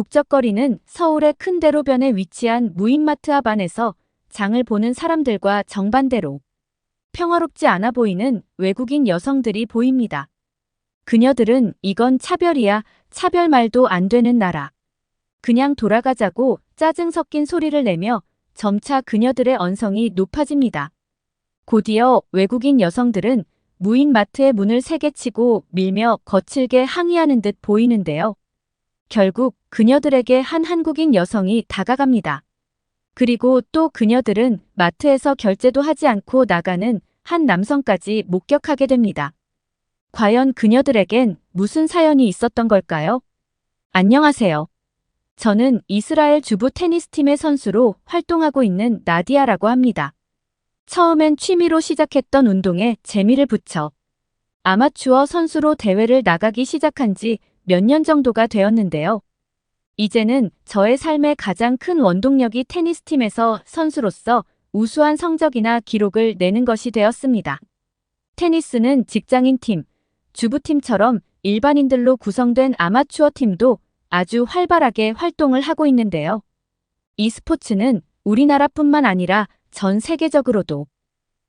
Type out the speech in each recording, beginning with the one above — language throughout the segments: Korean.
북적거리는 서울의 큰 대로변에 위치한 무인마트 앞 안에서 장을 보는 사람들과 정반대로 평화롭지 않아 보이는 외국인 여성들이 보입니다. 그녀들은 이건 차별이야, 차별 말도 안 되는 나라. 그냥 돌아가자고 짜증 섞인 소리를 내며 점차 그녀들의 언성이 높아집니다. 곧이어 외국인 여성들은 무인 마트의 문을 세게 치고 밀며 거칠게 항의하는 듯 보이는데요. 결국 그녀들에게 한 한국인 여성이 다가갑니다. 그리고 또 그녀들은 마트에서 결제도 하지 않고 나가는 한 남성까지 목격하게 됩니다. 과연 그녀들에겐 무슨 사연이 있었던 걸까요? 안녕하세요. 저는 이스라엘 주부 테니스팀의 선수로 활동하고 있는 나디아라고 합니다. 처음엔 취미로 시작했던 운동에 재미를 붙여 아마추어 선수로 대회를 나가기 시작한 지 몇 년 정도가 되었는데요. 이제는 저의 삶의 가장 큰 원동력이 테니스팀에서 선수로서 우수한 성적이나 기록을 내는 것이 되었습니다. 테니스는 직장인팀, 주부팀처럼 일반인들로 구성된 아마추어 팀도 아주 활발하게 활동을 하고 있는데요. 이 스포츠는 우리나라뿐만 아니라 전 세계적으로도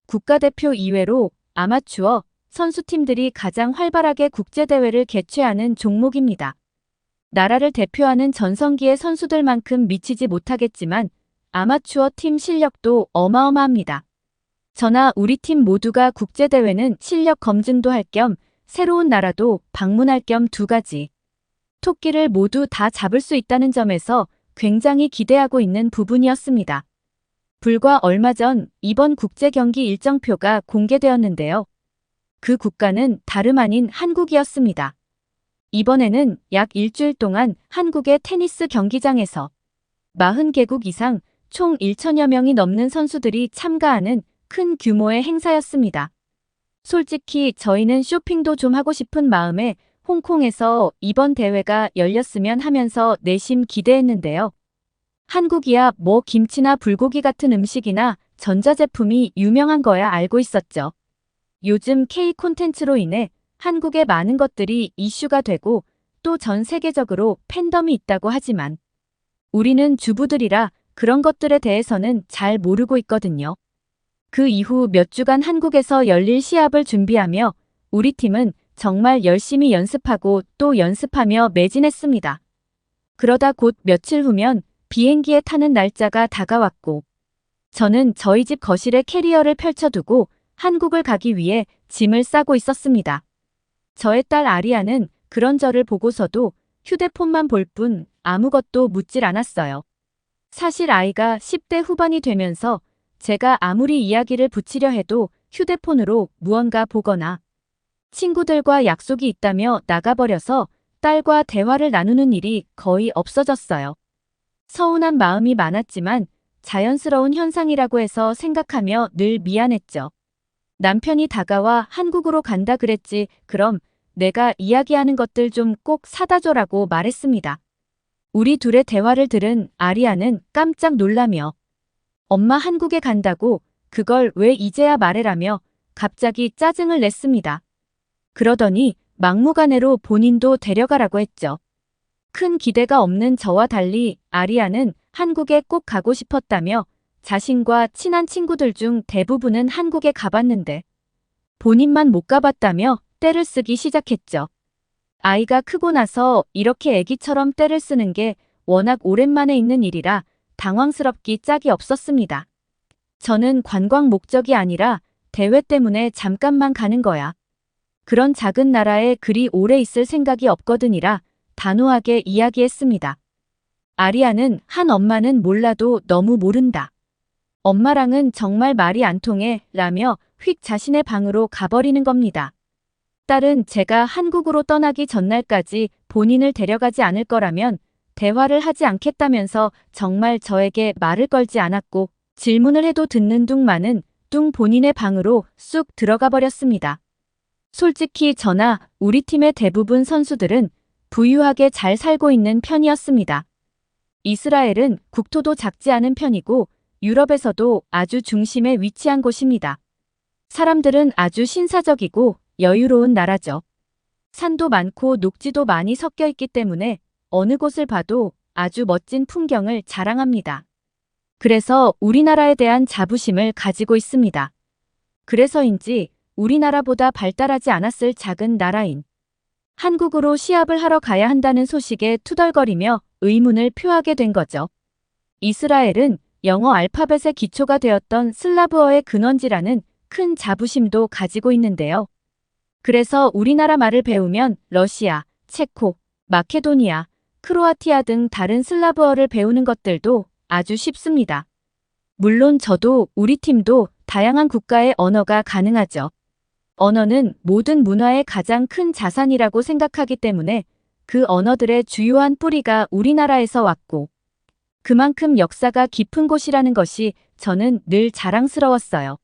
국가대표 이외로 아마추어 선수팀들이 가장 활발하게 국제대회를 개최하는 종목입니다. 나라를 대표하는 전성기의 선수들만큼 미치지 못하겠지만 아마추어 팀 실력도 어마어마합니다. 저나 우리 팀 모두가 국제대회는 실력 검증도 할 겸 새로운 나라도 방문할 겸 두 가지 토끼를 모두 다 잡을 수 있다는 점에서 굉장히 기대하고 있는 부분이었습니다. 불과 얼마 전 이번 국제 경기 일정표가 공개되었는데요. 그 국가는 다름 아닌 한국이었습니다. 이번에는 약 일주일 동안 한국의 테니스 경기장에서 40개국 이상 총 1천여 명이 넘는 선수들이 참가하는 큰 규모의 행사였습니다. 솔직히 저희는 쇼핑도 좀 하고 싶은 마음에 홍콩에서 이번 대회가 열렸으면 하면서 내심 기대했는데요. 한국이야 뭐 김치나 불고기 같은 음식이나 전자제품이 유명한 거야 알고 있었죠. 요즘 K 콘텐츠로 인해 한국의 많은 것들이 이슈가 되고 또 전 세계적으로 팬덤이 있다고 하지만 우리는 주부들이라 그런 것들에 대해서는 잘 모르고 있거든요. 그 이후 몇 주간 한국에서 열릴 시합을 준비하며 우리 팀은 정말 열심히 연습하고 또 연습하며 매진했습니다. 그러다 곧 며칠 후면 비행기에 타는 날짜가 다가왔고 저는 저희 집 거실에 캐리어를 펼쳐두고 한국을 가기 위해 짐을 싸고 있었습니다. 저의 딸 아리아는 그런 저를 보고서도 휴대폰만 볼 뿐 아무것도 묻질 않았어요. 사실 아이가 10대 후반이 되면서 제가 아무리 이야기를 붙이려 해도 휴대폰으로 무언가 보거나 친구들과 약속이 있다며 나가버려서 딸과 대화를 나누는 일이 거의 없어졌어요. 서운한 마음이 많았지만 자연스러운 현상이라고 해서 생각하며 늘 미안했죠. 남편이 다가와 한국으로 간다 그랬지 그럼 내가 이야기하는 것들 좀 꼭 사다 줘라고 말했습니다. 우리 둘의 대화를 들은 아리아는 깜짝 놀라며 엄마 한국에 간다고 그걸 왜 이제야 말해라며 갑자기 짜증을 냈습니다. 그러더니 막무가내로 본인도 데려가라고 했죠. 큰 기대가 없는 저와 달리 아리아는 한국에 꼭 가고 싶었다며 자신과 친한 친구들 중 대부분은 한국에 가봤는데 본인만 못 가봤다며 떼를 쓰기 시작했죠. 아이가 크고 나서 이렇게 애기처럼 떼를 쓰는 게 워낙 오랜만에 있는 일이라 당황스럽기 짝이 없었습니다. 저는 관광 목적이 아니라 대회 때문에 잠깐만 가는 거야. 그런 작은 나라에 그리 오래 있을 생각이 없거든이라 단호하게 이야기했습니다. 아리아는 한 엄마는 몰라도 너무 모른다. 엄마랑은 정말 말이 안 통해 라며 휙 자신의 방으로 가버리는 겁니다. 딸은 제가 한국으로 떠나기 전날까지 본인을 데려가지 않을 거라면 대화를 하지 않겠다면서 정말 저에게 말을 걸지 않았고 질문을 해도 듣는 둥 마는 둥 본인의 방으로 쑥 들어가 버렸습니다. 솔직히 저나 우리 팀의 대부분 선수들은 부유하게 잘 살고 있는 편이었습니다. 이스라엘은 국토도 작지 않은 편이고 유럽에서도 아주 중심에 위치한 곳입니다. 사람들은 아주 신사적이고 여유로운 나라죠. 산도 많고 녹지도 많이 섞여 있기 때문에 어느 곳을 봐도 아주 멋진 풍경을 자랑합니다. 그래서 우리나라에 대한 자부심을 가지고 있습니다. 그래서인지 우리나라보다 발달하지 않았을 작은 나라인 한국으로 시합을 하러 가야 한다는 소식에 투덜거리며 의문을 표하게 된 거죠. 이스라엘은 영어 알파벳의 기초가 되었던 슬라브어의 근원지라는 큰 자부심도 가지고 있는데요. 그래서 우리나라 말을 배우면 러시아, 체코, 마케도니아, 크로아티아 등 다른 슬라브어를 배우는 것들도 아주 쉽습니다. 물론 저도 우리 팀도 다양한 국가의 언어가 가능하죠. 언어는 모든 문화의 가장 큰 자산이라고 생각하기 때문에 그 언어들의 주요한 뿌리가 우리나라에서 왔고 그만큼 역사가 깊은 곳이라는 것이 저는 늘 자랑스러웠어요.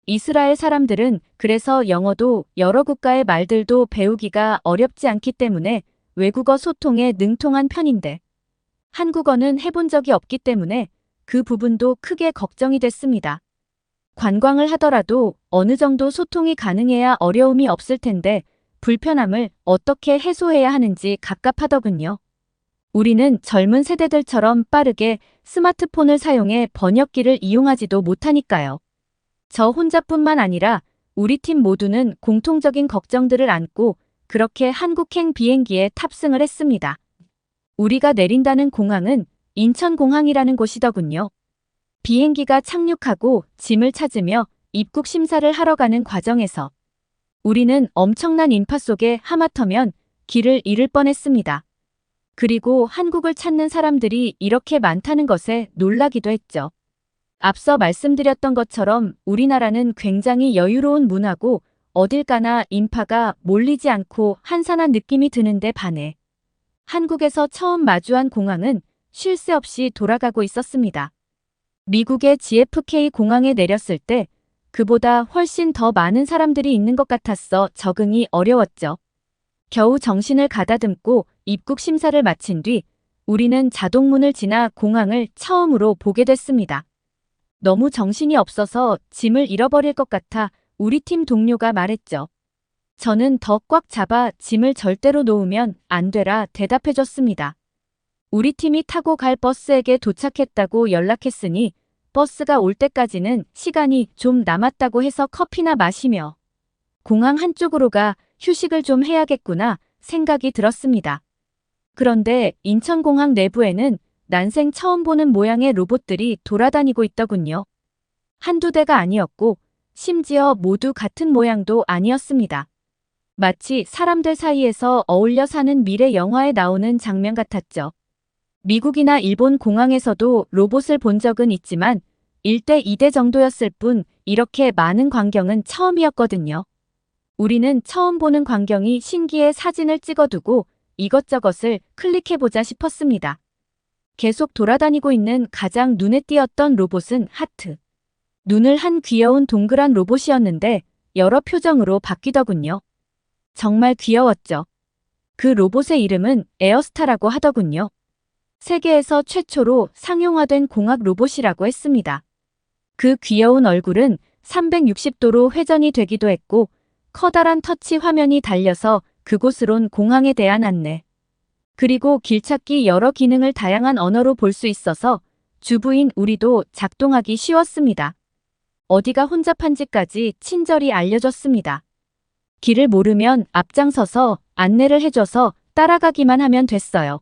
이스라엘 사람들은 그래서 영어도 여러 국가의 말들도 배우기가 어렵지 않기 때문에 외국어 소통에 능통한 편인데 한국어는 해본 적이 없기 때문에 그 부분도 크게 걱정이 됐습니다. 관광을 하더라도 어느 정도 소통이 가능해야 어려움이 없을 텐데 불편함을 어떻게 해소해야 하는지 갑갑하더군요. 우리는 젊은 세대들처럼 빠르게 스마트폰을 사용해 번역기를 이용하지도 못하니까요. 저 혼자뿐만 아니라 우리 팀 모두는 공통적인 걱정들을 안고 그렇게 한국행 비행기에 탑승을 했습니다. 우리가 내린다는 공항은 인천공항이라는 곳이더군요. 비행기가 착륙하고 짐을 찾으며 입국 심사를 하러 가는 과정에서 우리는 엄청난 인파 속에 하마터면 길을 잃을 뻔했습니다. 그리고 한국을 찾는 사람들이 이렇게 많다는 것에 놀라기도 했죠. 앞서 말씀드렸던 것처럼 우리나라는 굉장히 여유로운 문화고 어딜 가나 인파가 몰리지 않고 한산한 느낌이 드는데 반해 한국에서 처음 마주한 공항은 쉴 새 없이 돌아가고 있었습니다. 미국의 JFK 공항에 내렸을 때 그보다 훨씬 더 많은 사람들이 있는 것 같았어 적응이 어려웠죠. 겨우 정신을 가다듬고 입국 심사를 마친 뒤 우리는 자동문을 지나 공항을 처음으로 보게 됐습니다. 너무 정신이 없어서 짐을 잃어버릴 것 같아 우리 팀 동료가 말했죠. 저는 더 꽉 잡아 짐을 절대로 놓으면 안 되라 대답해줬습니다. 우리 팀이 타고 갈 버스에게 도착했다고 연락했으니 버스가 올 때까지는 시간이 좀 남았다고 해서 커피나 마시며 공항 한쪽으로 가 휴식을 좀 해야겠구나 생각이 들었습니다. 그런데 인천공항 내부에는 난생 처음 보는 모양의 로봇들이 돌아다니고 있더군요. 한두 대가 아니었고 심지어 모두 같은 모양도 아니었습니다. 마치 사람들 사이에서 어울려 사는 미래 영화에 나오는 장면 같았죠. 미국이나 일본 공항에서도 로봇을 본 적은 있지만 1대 2대 정도였을 뿐 이렇게 많은 광경은 처음이었거든요. 우리는 처음 보는 광경이 신기해 사진을 찍어두고 이것저것을 클릭해보자 싶었습니다. 계속 돌아다니고 있는 가장 눈에 띄었던 로봇은 하트. 눈을 한 귀여운 동그란 로봇이었는데 여러 표정으로 바뀌더군요. 정말 귀여웠죠. 그 로봇의 이름은 에어스타라고 하더군요. 세계에서 최초로 상용화된 공학 로봇이라고 했습니다. 그 귀여운 얼굴은 360도로 회전이 되기도 했고 커다란 터치 화면이 달려서 그곳으론 공항에 대한 안내, 그리고 길찾기 여러 기능을 다양한 언어로 볼 수 있어서 주부인 우리도 작동하기 쉬웠습니다. 어디가 혼잡한지까지 친절히 알려줬습니다. 길을 모르면 앞장서서 안내를 해줘서 따라가기만 하면 됐어요.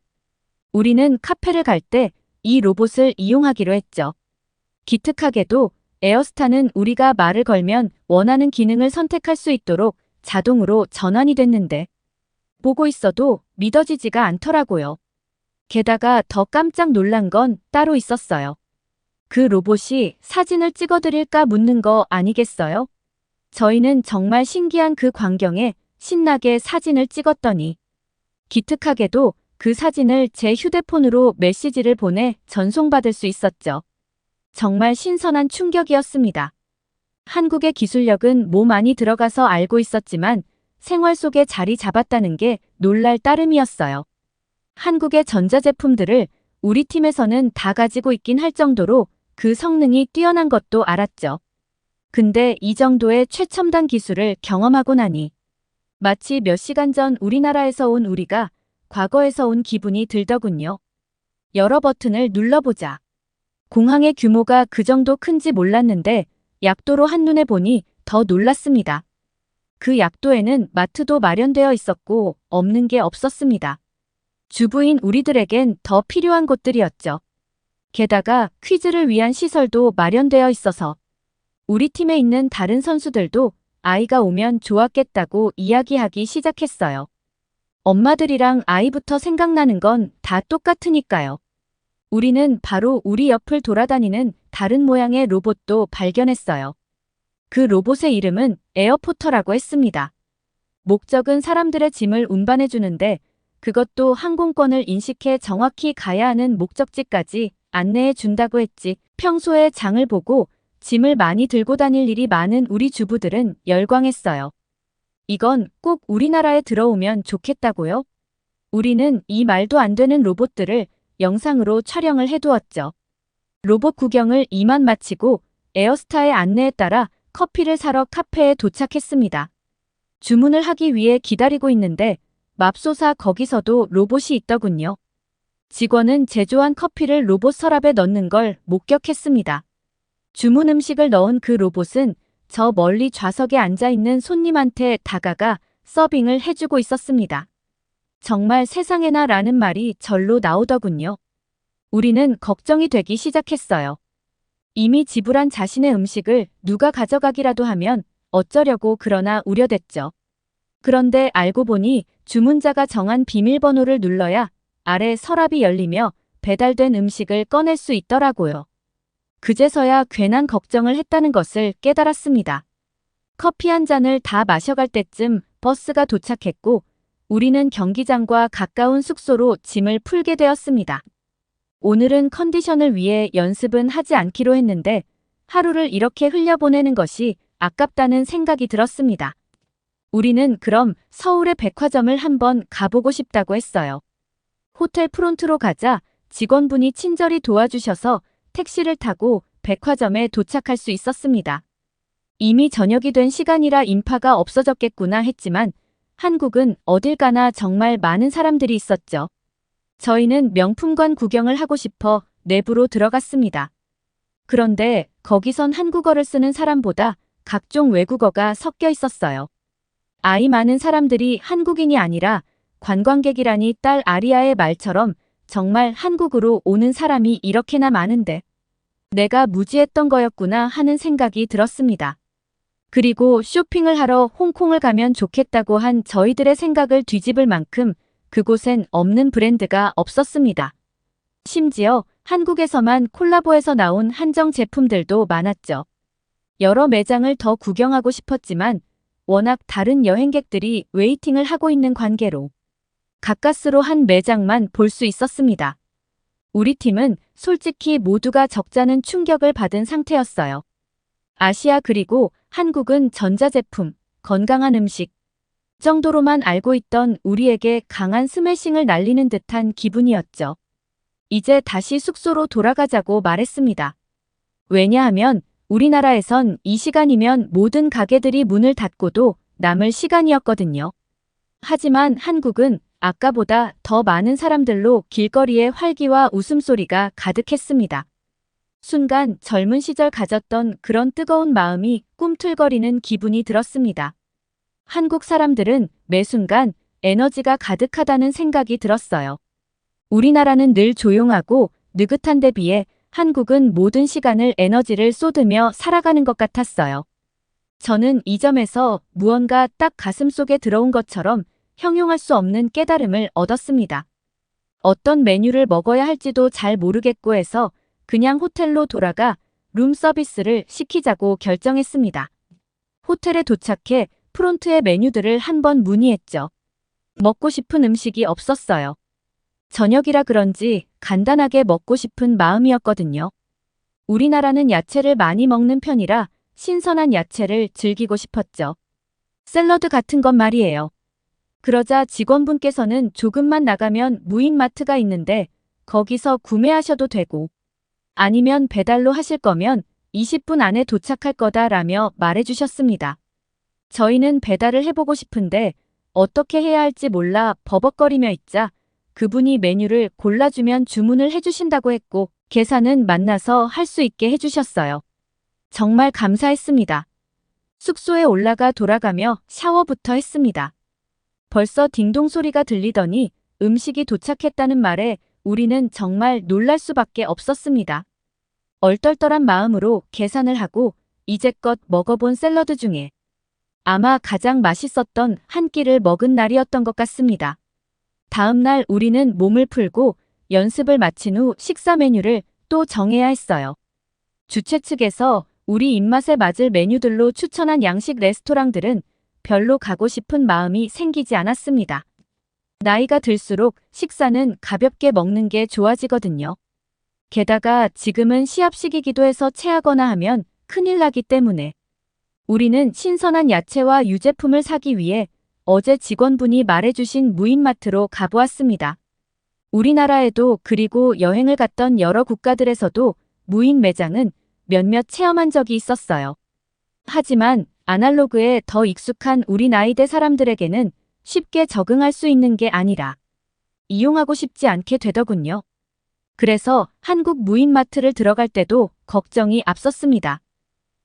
우리는 카페를 갈 때 이 로봇을 이용하기로 했죠. 기특하게도 에어스타는 우리가 말을 걸면 원하는 기능을 선택할 수 있도록 자동으로 전환이 됐는데 보고 있어도 믿어지지가 않더라고요. 게다가 더 깜짝 놀란 건 따로 있었어요. 그 로봇이 사진을 찍어드릴까 묻는 거 아니겠어요? 저희는 정말 신기한 그 광경에 신나게 사진을 찍었더니 기특하게도 그 사진을 제 휴대폰으로 메시지를 보내 전송받을 수 있었죠. 정말 신선한 충격이었습니다. 한국의 기술력은 뭐 많이 들어가서 알고 있었지만 생활 속에 자리 잡았다는 게 놀랄 따름이었어요. 한국의 전자제품들을 우리 팀에서는 다 가지고 있긴 할 정도로 그 성능이 뛰어난 것도 알았죠. 근데 이 정도의 최첨단 기술을 경험하고 나니 마치 몇 시간 전 우리나라에서 온 우리가 과거에서 온 기분이 들더군요. 여러 버튼을 눌러보자. 공항의 규모가 그 정도 큰지 몰랐는데 약도로 한눈에 보니 더 놀랐습니다. 그 약도에는 마트도 마련되어 있었고 없는 게 없었습니다. 주부인 우리들에겐 더 필요한 곳들이었죠. 게다가 퀴즈를 위한 시설도 마련되어 있어서 우리 팀에 있는 다른 선수들도 아이가 오면 좋았겠다고 이야기하기 시작했어요. 엄마들이랑 아이부터 생각나는 건 다 똑같으니까요. 우리는 바로 우리 옆을 돌아다니는 다른 모양의 로봇도 발견했어요. 그 로봇의 이름은 에어포터라고 했습니다. 목적은 사람들의 짐을 운반해 주는데 그것도 항공권을 인식해 정확히 가야 하는 목적지까지 안내해 준다고 했지. 평소에 장을 보고 짐을 많이 들고 다닐 일이 많은 우리 주부들은 열광했어요. 이건 꼭 우리나라에 들어오면 좋겠다고요? 우리는 이 말도 안 되는 로봇들을 영상으로 촬영을 해두었죠. 로봇 구경을 이만 마치고 에어스타의 안내에 따라 커피를 사러 카페에 도착했습니다. 주문을 하기 위해 기다리고 있는데 맙소사 거기서도 로봇이 있더군요. 직원은 제조한 커피를 로봇 서랍에 넣는 걸 목격했습니다. 주문 음식을 넣은 그 로봇은 저 멀리 좌석에 앉아있는 손님한테 다가가 서빙을 해주고 있었습니다. 정말 세상에나 라는 말이 절로 나오더군요. 우리는 걱정이 되기 시작했어요. 이미 지불한 자신의 음식을 누가 가져가기라도 하면 어쩌려고 그러나 우려됐죠. 그런데 알고 보니 주문자가 정한 비밀번호를 눌러야 아래 서랍이 열리며 배달된 음식을 꺼낼 수 있더라고요. 그제서야 괜한 걱정을 했다는 것을 깨달았습니다. 커피 한 잔을 다 마셔갈 때쯤 버스가 도착했고 우리는 경기장과 가까운 숙소로 짐을 풀게 되었습니다. 오늘은 컨디션을 위해 연습은 하지 않기로 했는데 하루를 이렇게 흘려보내는 것이 아깝다는 생각이 들었습니다. 우리는 그럼 서울의 백화점을 한번 가보고 싶다고 했어요. 호텔 프론트로 가자 직원분이 친절히 도와주셔서 택시를 타고 백화점에 도착할 수 있었습니다. 이미 저녁이 된 시간이라 인파가 없어졌겠구나 했지만 한국은 어딜 가나 정말 많은 사람들이 있었죠. 저희는 명품관 구경을 하고 싶어 내부로 들어갔습니다. 그런데 거기선 한국어를 쓰는 사람보다 각종 외국어가 섞여 있었어요. 아이 많은 사람들이 한국인이 아니라 관광객이라니 딸 아리아의 말처럼 정말 한국으로 오는 사람이 이렇게나 많은데 내가 무지했던 거였구나 하는 생각이 들었습니다. 그리고 쇼핑을 하러 홍콩을 가면 좋겠다고 한 저희들의 생각을 뒤집을 만큼 그곳엔 없는 브랜드가 없었습니다. 심지어 한국에서만 콜라보해서 나온 한정 제품들도 많았죠. 여러 매장을 더 구경하고 싶었지만 워낙 다른 여행객들이 웨이팅을 하고 있는 관계로 가까스로 한 매장만 볼 수 있었습니다. 우리 팀은 솔직히 모두가 적잖은 충격을 받은 상태였어요. 아시아 그리고 한국은 전자제품, 건강한 음식 정도로만 알고 있던 우리에게 강한 스매싱을 날리는 듯한 기분이었죠. 이제 다시 숙소로 돌아가자고 말했습니다. 왜냐하면 우리나라에선 이 시간이면 모든 가게들이 문을 닫고도 남을 시간이었거든요. 하지만 한국은 아까보다 더 많은 사람들로 길거리에 활기와 웃음소리가 가득했습니다. 순간 젊은 시절 가졌던 그런 뜨거운 마음이 꿈틀거리는 기분이 들었습니다. 한국 사람들은 매 순간 에너지가 가득하다는 생각이 들었어요. 우리나라는 늘 조용하고 느긋한 데 비해 한국은 모든 시간을 에너지를 쏟으며 살아가는 것 같았어요. 저는 이 점에서 무언가 딱 가슴속에 들어온 것처럼 형용할 수 없는 깨달음을 얻었습니다. 어떤 메뉴를 먹어야 할지도 잘 모르겠고 해서 그냥 호텔로 돌아가 룸 서비스를 시키자고 결정했습니다. 호텔에 도착해 프론트의 메뉴들을 한번 문의했죠. 먹고 싶은 음식이 없었어요. 저녁이라 그런지 간단하게 먹고 싶은 마음이었거든요. 우리나라는 야채를 많이 먹는 편이라 신선한 야채를 즐기고 싶었죠. 샐러드 같은 것 말이에요. 그러자 직원분께서는 조금만 나가면 무인마트가 있는데 거기서 구매하셔도 되고 아니면 배달로 하실 거면 20분 안에 도착할 거다라며 말해주셨습니다. 저희는 배달을 해보고 싶은데 어떻게 해야 할지 몰라 버벅거리며 있자 그분이 메뉴를 골라주면 주문을 해주신다고 했고 계산은 만나서 할 수 있게 해주셨어요. 정말 감사했습니다. 숙소에 올라가 돌아가며 샤워부터 했습니다. 벌써 딩동 소리가 들리더니 음식이 도착했다는 말에 우리는 정말 놀랄 수밖에 없었습니다. 얼떨떨한 마음으로 계산을 하고 이제껏 먹어본 샐러드 중에 아마 가장 맛있었던 한 끼를 먹은 날이었던 것 같습니다. 다음 날 우리는 몸을 풀고 연습을 마친 후 식사 메뉴를 또 정해야 했어요. 주최 측에서 우리 입맛에 맞을 메뉴들로 추천한 양식 레스토랑들은 별로 가고 싶은 마음이 생기지 않았습니다. 나이가 들수록 식사는 가볍게 먹는 게 좋아지거든요. 게다가 지금은 시합 시기기도 해서 체하거나 하면 큰일 나기 때문에 우리는 신선한 야채와 유제품을 사기 위해 어제 직원분이 말해주신 무인마트로 가보았습니다. 우리나라에도 그리고 여행을 갔던 여러 국가들에서도 무인 매장은 몇몇 체험한 적이 있었어요. 하지만 아날로그에 더 익숙한 우리 나이대 사람들에게는 쉽게 적응할 수 있는 게 아니라 이용하고 싶지 않게 되더군요. 그래서 한국 무인마트를 들어갈 때도 걱정이 앞섰습니다.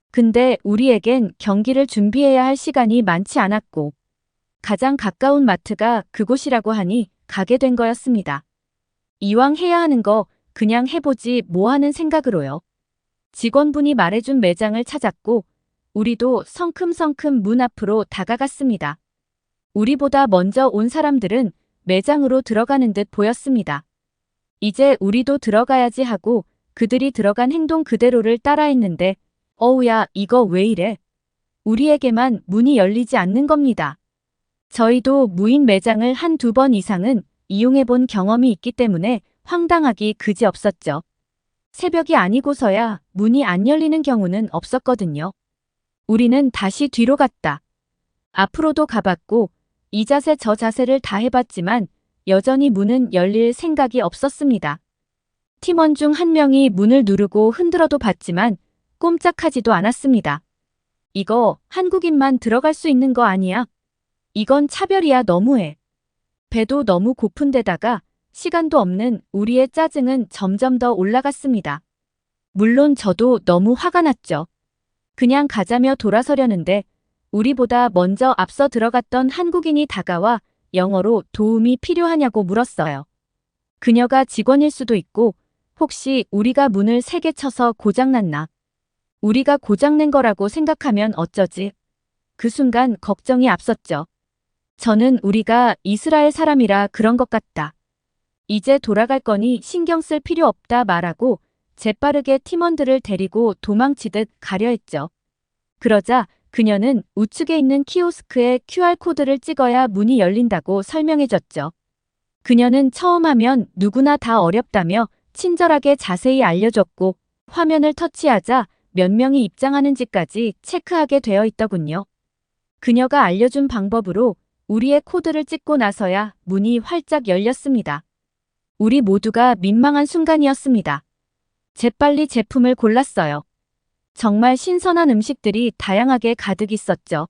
근데 우리에겐 경기를 준비해야 할 시간이 많지 않았고 가장 가까운 마트가 그곳이라고 하니 가게 된 거였습니다. 이왕 해야 하는 거 그냥 해보지 뭐 하는 생각으로요. 직원분이 말해준 매장을 찾았고 우리도 성큼성큼 문 앞으로 다가갔습니다. 우리보다 먼저 온 사람들은 매장으로 들어가는 듯 보였습니다. 이제 우리도 들어가야지 하고 그들이 들어간 행동 그대로를 따라했는데 어우야 이거 왜 이래? 우리에게만 문이 열리지 않는 겁니다. 저희도 무인 매장을 한두 번 이상은 이용해본 경험이 있기 때문에 황당하기 그지없었죠. 새벽이 아니고서야 문이 안 열리는 경우는 없었거든요. 우리는 다시 뒤로 갔다. 앞으로도 가봤고 이 자세 저 자세를 다 해봤지만 여전히 문은 열릴 생각이 없었습니다. 팀원 중 한 명이 문을 누르고 흔들어도 봤지만 꼼짝하지도 않았습니다. 이거 한국인만 들어갈 수 있는 거 아니야? 이건 차별이야 너무해. 배도 너무 고픈데다가 시간도 없는 우리의 짜증은 점점 더 올라갔습니다. 물론 저도 너무 화가 났죠. 그냥 가자며 돌아서려는데 우리보다 먼저 앞서 들어갔던 한국인이 다가와 영어로 도움이 필요하냐고 물었어요. 그녀가 직원일 수도 있고 혹시 우리가 문을 세게 쳐서 고장났나? 우리가 고장낸 거라고 생각하면 어쩌지? 그 순간 걱정이 앞섰죠. 저는 우리가 이스라엘 사람이라 그런 것 같다. 이제 돌아갈 거니 신경 쓸 필요 없다 말하고 재빠르게 팀원들을 데리고 도망치듯 가려 했죠. 그러자 그녀는 우측에 있는 키오스크에 QR코드를 찍어야 문이 열린다고 설명해줬죠. 그녀는 처음 하면 누구나 다 어렵다며 친절하게 자세히 알려줬고 화면을 터치하자 몇 명이 입장하는지까지 체크하게 되어 있더군요. 그녀가 알려준 방법으로 우리의 코드를 찍고 나서야 문이 활짝 열렸습니다. 우리 모두가 민망한 순간이었습니다. 재빨리 제품을 골랐어요. 정말 신선한 음식들이 다양하게 가득 있었죠.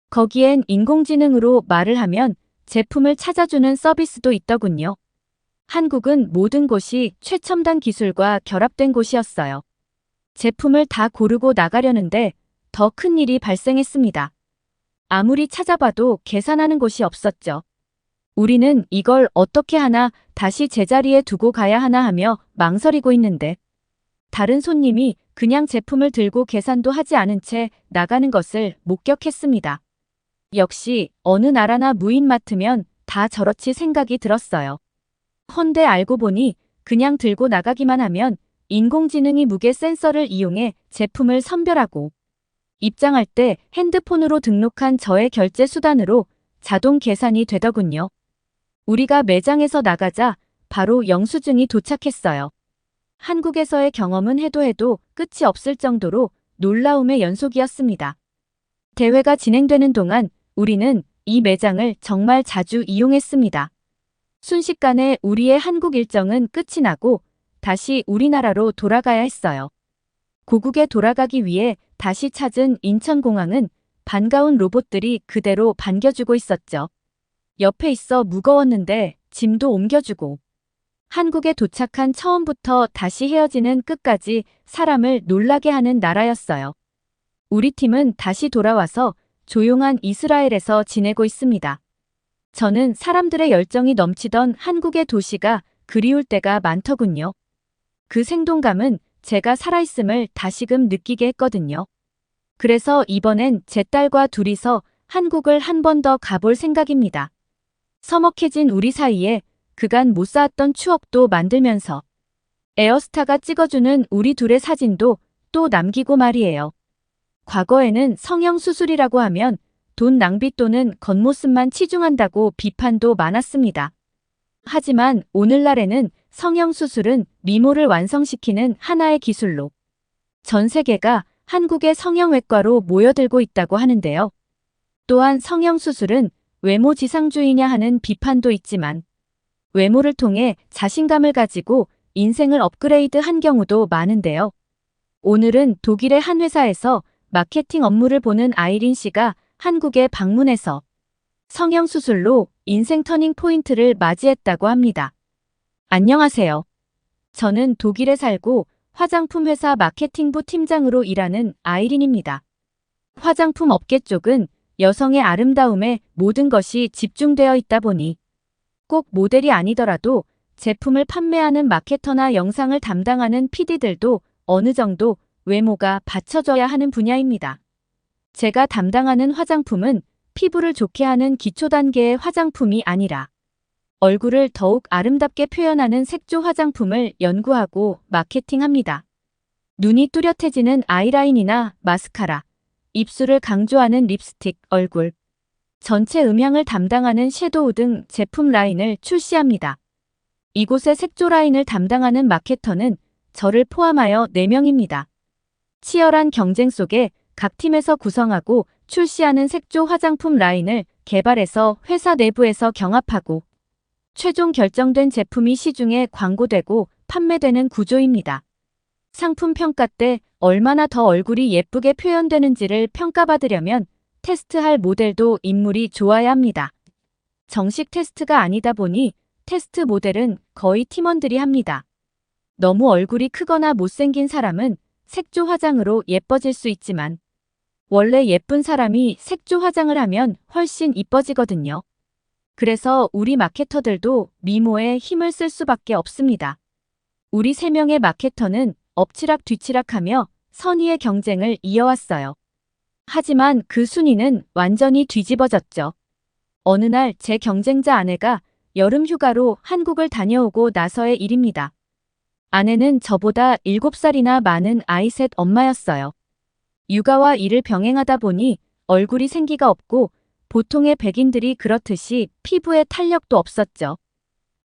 거기엔 인공지능으로 말을 하면 제품을 찾아주는 서비스도 있더군요. 한국은 모든 곳이 최첨단 기술과 결합된 곳이었어요. 제품을 다 고르고 나가려는데 더 큰 일이 발생했습니다. 아무리 찾아봐도 계산하는 곳이 없었죠. 우리는 이걸 어떻게 하나 다시 제자리에 두고 가야 하나 하며 망설이고 있는데 다른 손님이 그냥 제품을 들고 계산도 하지 않은 채 나가는 것을 목격했습니다. 역시 어느 나라나 무인마트면 다 저렇지 생각이 들었어요. 헌데 알고 보니 그냥 들고 나가기만 하면 인공지능이 무게 센서를 이용해 제품을 선별하고 입장할 때 핸드폰으로 등록한 저의 결제 수단으로 자동 계산이 되더군요. 우리가 매장에서 나가자 바로 영수증이 도착했어요. 한국에서의 경험은 해도 끝이 없을 정도로 놀라움의 연속이었습니다. 대회가 진행되는 동안 우리는 이 매장을 정말 자주 이용했습니다. 순식간에 우리의 한국 일정은 끝이 나고 다시 우리나라로 돌아가야 했어요. 고국에 돌아가기 위해 다시 찾은 인천공항은 반가운 로봇들이 그대로 반겨주고 있었죠. 옆에 있어 무거웠는데 짐도 옮겨주고. 한국에 도착한 처음부터 다시 헤어지는 끝까지 사람을 놀라게 하는 나라였어요. 우리 팀은 다시 돌아와서 조용한 이스라엘에서 지내고 있습니다. 저는 사람들의 열정이 넘치던 한국의 도시가 그리울 때가 많더군요. 그 생동감은 제가 살아있음을 다시금 느끼게 했거든요. 그래서 이번엔 제 딸과 둘이서 한국을 한 번 더 가볼 생각입니다. 서먹해진 우리 사이에 그간 못 쌓았던 추억도 만들면서 에어스타가 찍어주는 우리 둘의 사진도 또 남기고 말이에요. 과거에는 성형수술이라고 하면 돈 낭비 또는 겉모습만 치중한다고 비판도 많았습니다. 하지만 오늘날에는 성형수술은 미모를 완성시키는 하나의 기술로 전 세계가 한국의 성형외과로 모여들고 있다고 하는데요. 또한 성형수술은 외모 지상주의냐 하는 비판도 있지만 외모를 통해 자신감을 가지고 인생을 업그레이드한 경우도 많은데요. 오늘은 독일의 한 회사에서 마케팅 업무를 보는 아이린 씨가 한국에 방문해서 성형수술로 인생 터닝 포인트를 맞이했다고 합니다. 안녕하세요. 저는 독일에 살고 화장품 회사 마케팅부 팀장으로 일하는 아이린입니다. 화장품 업계 쪽은 여성의 아름다움에 모든 것이 집중되어 있다 보니 꼭 모델이 아니더라도 제품을 판매하는 마케터나 영상을 담당하는 PD들도 어느 정도 외모가 받쳐져야 하는 분야입니다. 제가 담당하는 화장품은 피부를 좋게 하는 기초 단계의 화장품이 아니라 얼굴을 더욱 아름답게 표현하는 색조 화장품을 연구하고 마케팅합니다. 눈이 뚜렷해지는 아이라인이나 마스카라, 입술을 강조하는 립스틱, 얼굴, 전체 음향을 담당하는 섀도우 등 제품 라인을 출시합니다. 이곳의 색조 라인을 담당하는 마케터는 저를 포함하여 4명입니다. 치열한 경쟁 속에 각 팀에서 구성하고 출시하는 색조 화장품 라인을 개발해서 회사 내부에서 경합하고 최종 결정된 제품이 시중에 광고되고 판매되는 구조입니다. 상품 평가 때 얼마나 더 얼굴이 예쁘게 표현되는지를 평가받으려면 테스트할 모델도 인물이 좋아야 합니다. 정식 테스트가 아니다 보니 테스트 모델은 거의 팀원들이 합니다. 너무 얼굴이 크거나 못생긴 사람은 색조 화장으로 예뻐질 수 있지만 원래 예쁜 사람이 색조 화장을 하면 훨씬 이뻐지거든요. 그래서 우리 마케터들도 미모에 힘을 쓸 수밖에 없습니다. 우리 3명의 마케터는 엎치락 뒤치락하며 선의의 경쟁을 이어왔어요. 하지만 그 순위는 완전히 뒤집어졌죠. 어느 날 제 경쟁자 아내가 여름 휴가로 한국을 다녀오고 나서의 일입니다. 아내는 저보다 7살이나 많은 아이 셋 엄마였어요. 육아와 일을 병행하다 보니 얼굴이 생기가 없고 보통의 백인들이 그렇듯이 피부에 탄력도 없었죠.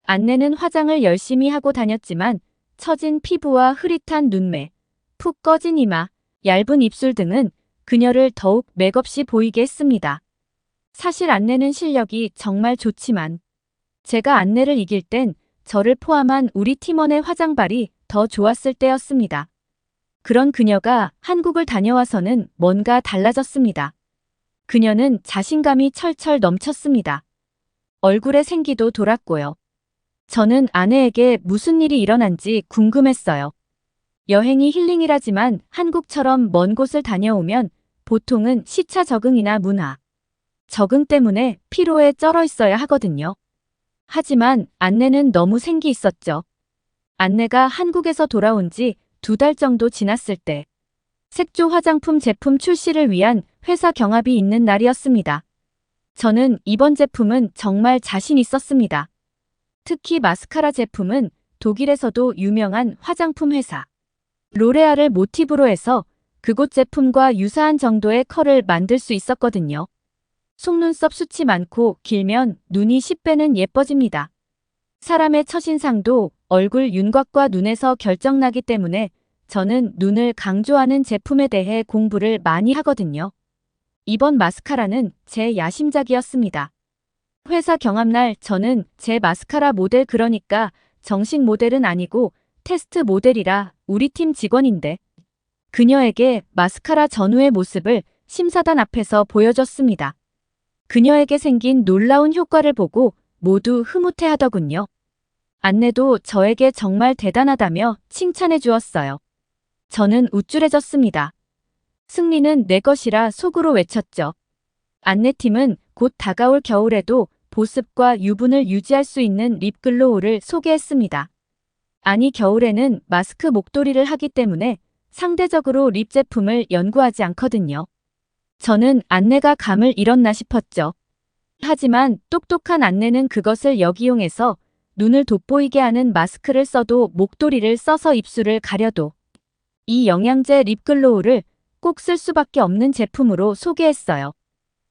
아내는 화장을 열심히 하고 다녔지만 처진 피부와 흐릿한 눈매, 푹 꺼진 이마, 얇은 입술 등은 그녀를 더욱 맥없이 보이게 했습니다. 사실 아내는 실력이 정말 좋지만 제가 아내를 이길 땐 저를 포함한 우리 팀원의 화장발이 더 좋았을 때였습니다. 그런 그녀가 한국을 다녀와서는 뭔가 달라졌습니다. 그녀는 자신감이 철철 넘쳤습니다. 얼굴에 생기도 돌았고요. 저는 아내에게 무슨 일이 일어난지 궁금했어요. 여행이 힐링이라지만 한국처럼 먼 곳을 다녀오면 보통은 시차 적응이나 문화, 적응 때문에 피로에 쩔어 있어야 하거든요. 하지만 안내는 너무 생기 있었죠. 안내가 한국에서 돌아온 지 2달 정도 지났을 때 색조 화장품 제품 출시를 위한 회사 경합이 있는 날이었습니다. 저는 이번 제품은 정말 자신 있었습니다. 특히 마스카라 제품은 독일에서도 유명한 화장품 회사 로레알을 모티브로 해서 그곳 제품과 유사한 정도의 컬을 만들 수 있었거든요. 속눈썹 숱이 많고 길면 눈이 10배는 예뻐집니다. 사람의 첫인상도 얼굴 윤곽과 눈에서 결정나기 때문에 저는 눈을 강조하는 제품에 대해 공부를 많이 하거든요. 이번 마스카라는 제 야심작이었습니다. 회사 경합날 저는 제 마스카라 모델 그러니까 정식 모델은 아니고 테스트 모델이라 우리 팀 직원인데 그녀에게 마스카라 전후의 모습을 심사단 앞에서 보여줬습니다. 그녀에게 생긴 놀라운 효과를 보고 모두 흐뭇해하더군요. 안내도 저에게 정말 대단하다며 칭찬해 주었어요. 저는 우쭐해졌습니다. 승리는 내 것이라 속으로 외쳤죠. 안내팀은 곧 다가올 겨울에도 보습과 유분을 유지할 수 있는 립글로우를 소개했습니다. 아니, 겨울에는 마스크 목도리를 하기 때문에 상대적으로 립 제품을 연구하지 않거든요. 저는 안내가 감을 잃었나 싶었죠. 하지만 똑똑한 안내는 그것을 역이용해서 눈을 돋보이게 하는 마스크를 써도 목도리를 써서 입술을 가려도 이 영양제 립글로우를 꼭 쓸 수밖에 없는 제품으로 소개했어요.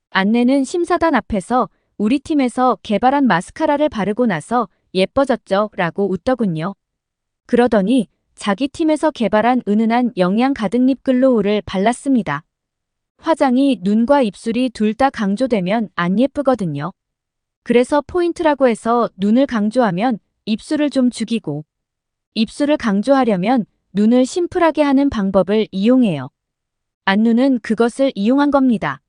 안내는 심사단 앞에서 우리 팀에서 개발한 마스카라를 바르고 나서 예뻐졌죠? 라고 웃더군요. 그러더니 자기 팀에서 개발한 은은한 영양 가득 립글로우를 발랐습니다. 화장이 눈과 입술이 둘 다 강조되면 안 예쁘거든요. 그래서 포인트라고 해서 눈을 강조하면 입술을 좀 죽이고, 입술을 강조하려면 눈을 심플하게 하는 방법을 이용해요. 안누는 그것을 이용한 겁니다.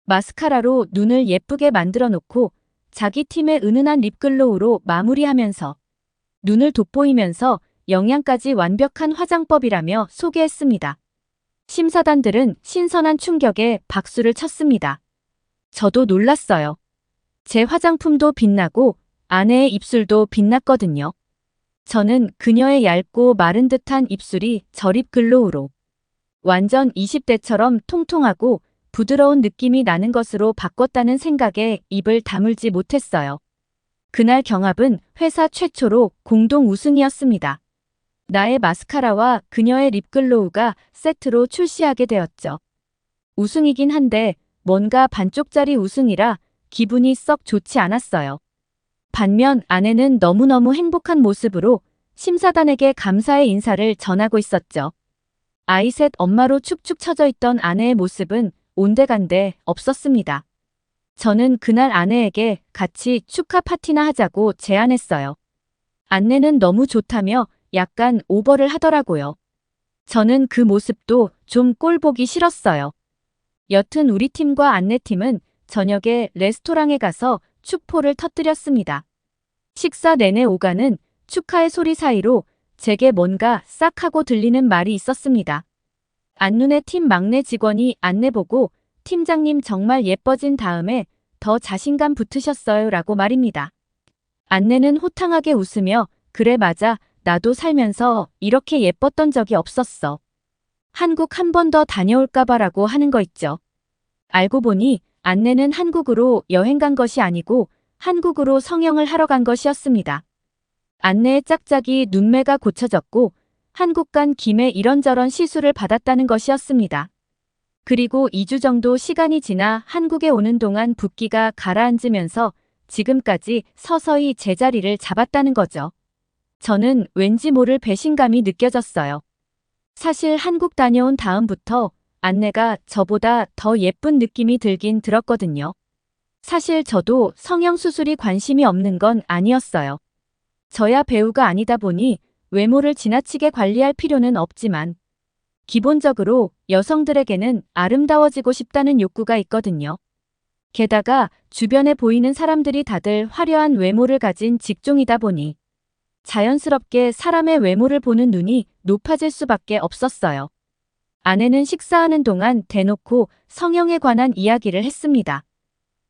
마스카라로 눈을 예쁘게 만들어 놓고 자기 팀의 은은한 립글로우로 마무리하면서 눈을 돋보이면서 영양까지 완벽한 화장법이라며 소개했습니다. 심사단들은 신선한 충격에 박수를 쳤습니다. 저도 놀랐어요. 제 화장품도 빛나고 아내의 입술도 빛났거든요. 저는 그녀의 얇고 마른 듯한 입술이 저립 글로우로 완전 20대처럼 통통하고 부드러운 느낌이 나는 것으로 바꿨다는 생각에 입을 다물지 못했어요. 그날 경합은 회사 최초로 공동 우승이었습니다. 나의 마스카라와 그녀의 립글로우가 세트로 출시하게 되었죠. 우승이긴 한데 뭔가 반쪽짜리 우승이라 기분이 썩 좋지 않았어요. 반면 아내는 너무너무 행복한 모습으로 심사단에게 감사의 인사를 전하고 있었죠. 아이 셋 엄마로 축축 처져 있던 아내의 모습은 온데간데 없었습니다. 저는 그날 아내에게 같이 축하 파티나 하자고 제안했어요. 안내는 너무 좋다며 약간 오버를 하더라고요. 저는 그 모습도 좀 꼴보기 싫었어요. 여튼 우리 팀과 안내팀은 저녁에 레스토랑에 가서 축포를 터뜨렸습니다. 식사 내내 오가는 축하의 소리 사이로 제게 뭔가 싹 하고 들리는 말이 있었습니다. 안눈의 팀 막내 직원이 안내 보고 팀장님 정말 예뻐진 다음에 더 자신감 붙으셨어요 라고 말입니다. 안내는 호탕하게 웃으며 그래 맞아 나도 살면서 이렇게 예뻤던 적이 없었어. 한국 한 번 더 다녀올까 봐라고 하는 거 있죠. 알고 보니 안내는 한국으로 여행 간 것이 아니고 한국으로 성형을 하러 간 것이었습니다. 안내의 짝짝이 눈매가 고쳐졌고 한국 간 김에 이런저런 시술을 받았다는 것이었습니다. 그리고 2주 정도 시간이 지나 한국에 오는 동안 붓기가 가라앉으면서 지금까지 서서히 제자리를 잡았다는 거죠. 저는 왠지 모를 배신감이 느껴졌어요. 사실 한국 다녀온 다음부터 안내가 저보다 더 예쁜 느낌이 들긴 들었거든요. 사실 저도 성형수술이 관심이 없는 건 아니었어요. 저야 배우가 아니다 보니 외모를 지나치게 관리할 필요는 없지만 기본적으로 여성들에게는 아름다워지고 싶다는 욕구가 있거든요. 게다가 주변에 보이는 사람들이 다들 화려한 외모를 가진 직종이다 보니 자연스럽게 사람의 외모를 보는 눈이 높아질 수밖에 없었어요. 아내는 식사하는 동안 대놓고 성형에 관한 이야기를 했습니다.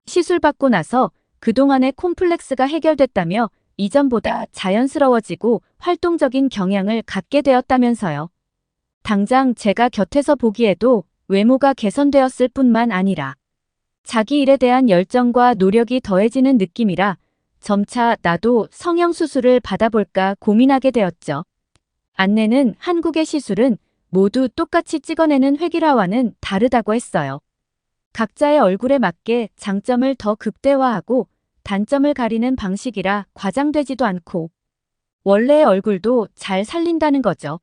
시술받고 나서 그동안의 콤플렉스가 해결됐다며 이전보다 자연스러워지고 활동적인 경향을 갖게 되었다면서요. 당장 제가 곁에서 보기에도 외모가 개선되었을 뿐만 아니라 자기 일에 대한 열정과 노력이 더해지는 느낌이라 점차 나도 성형수술을 받아볼까 고민하게 되었죠. 안내는 한국의 시술은 모두 똑같이 찍어내는 획일화와는 다르다고 했어요. 각자의 얼굴에 맞게 장점을 더 극대화하고 단점을 가리는 방식이라 과장되지도 않고 원래의 얼굴도 잘 살린다는 거죠.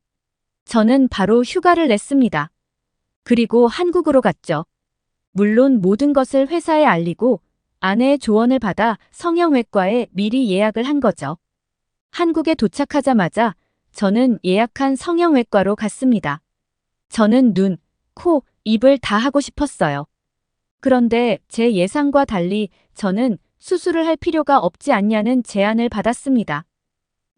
저는 바로 휴가를 냈습니다. 그리고 한국으로 갔죠. 물론 모든 것을 회사에 알리고 아내의 조언을 받아 성형외과에 미리 예약을 한 거죠. 한국에 도착하자마자 저는 예약한 성형외과로 갔습니다. 저는 눈, 코, 입을 다 하고 싶었어요. 그런데 제 예상과 달리 저는 수술을 할 필요가 없지 않냐는 제안을 받았습니다.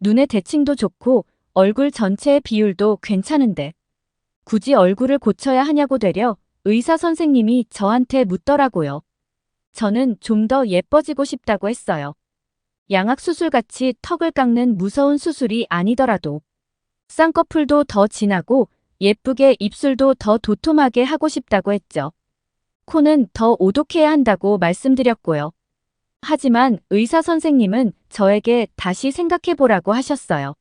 눈의 대칭도 좋고 얼굴 전체의 비율도 괜찮은데 굳이 얼굴을 고쳐야 하냐고 되려 의사 선생님이 저한테 묻더라고요. 저는 좀 더 예뻐지고 싶다고 했어요. 양악수술같이 턱을 깎는 무서운 수술이 아니더라도 쌍꺼풀도 더 진하고 예쁘게 입술도 더 도톰하게 하고 싶다고 했죠. 코는 더 오독해야 한다고 말씀드렸고요. 하지만 의사 선생님은 저에게 다시 생각해보라고 하셨어요.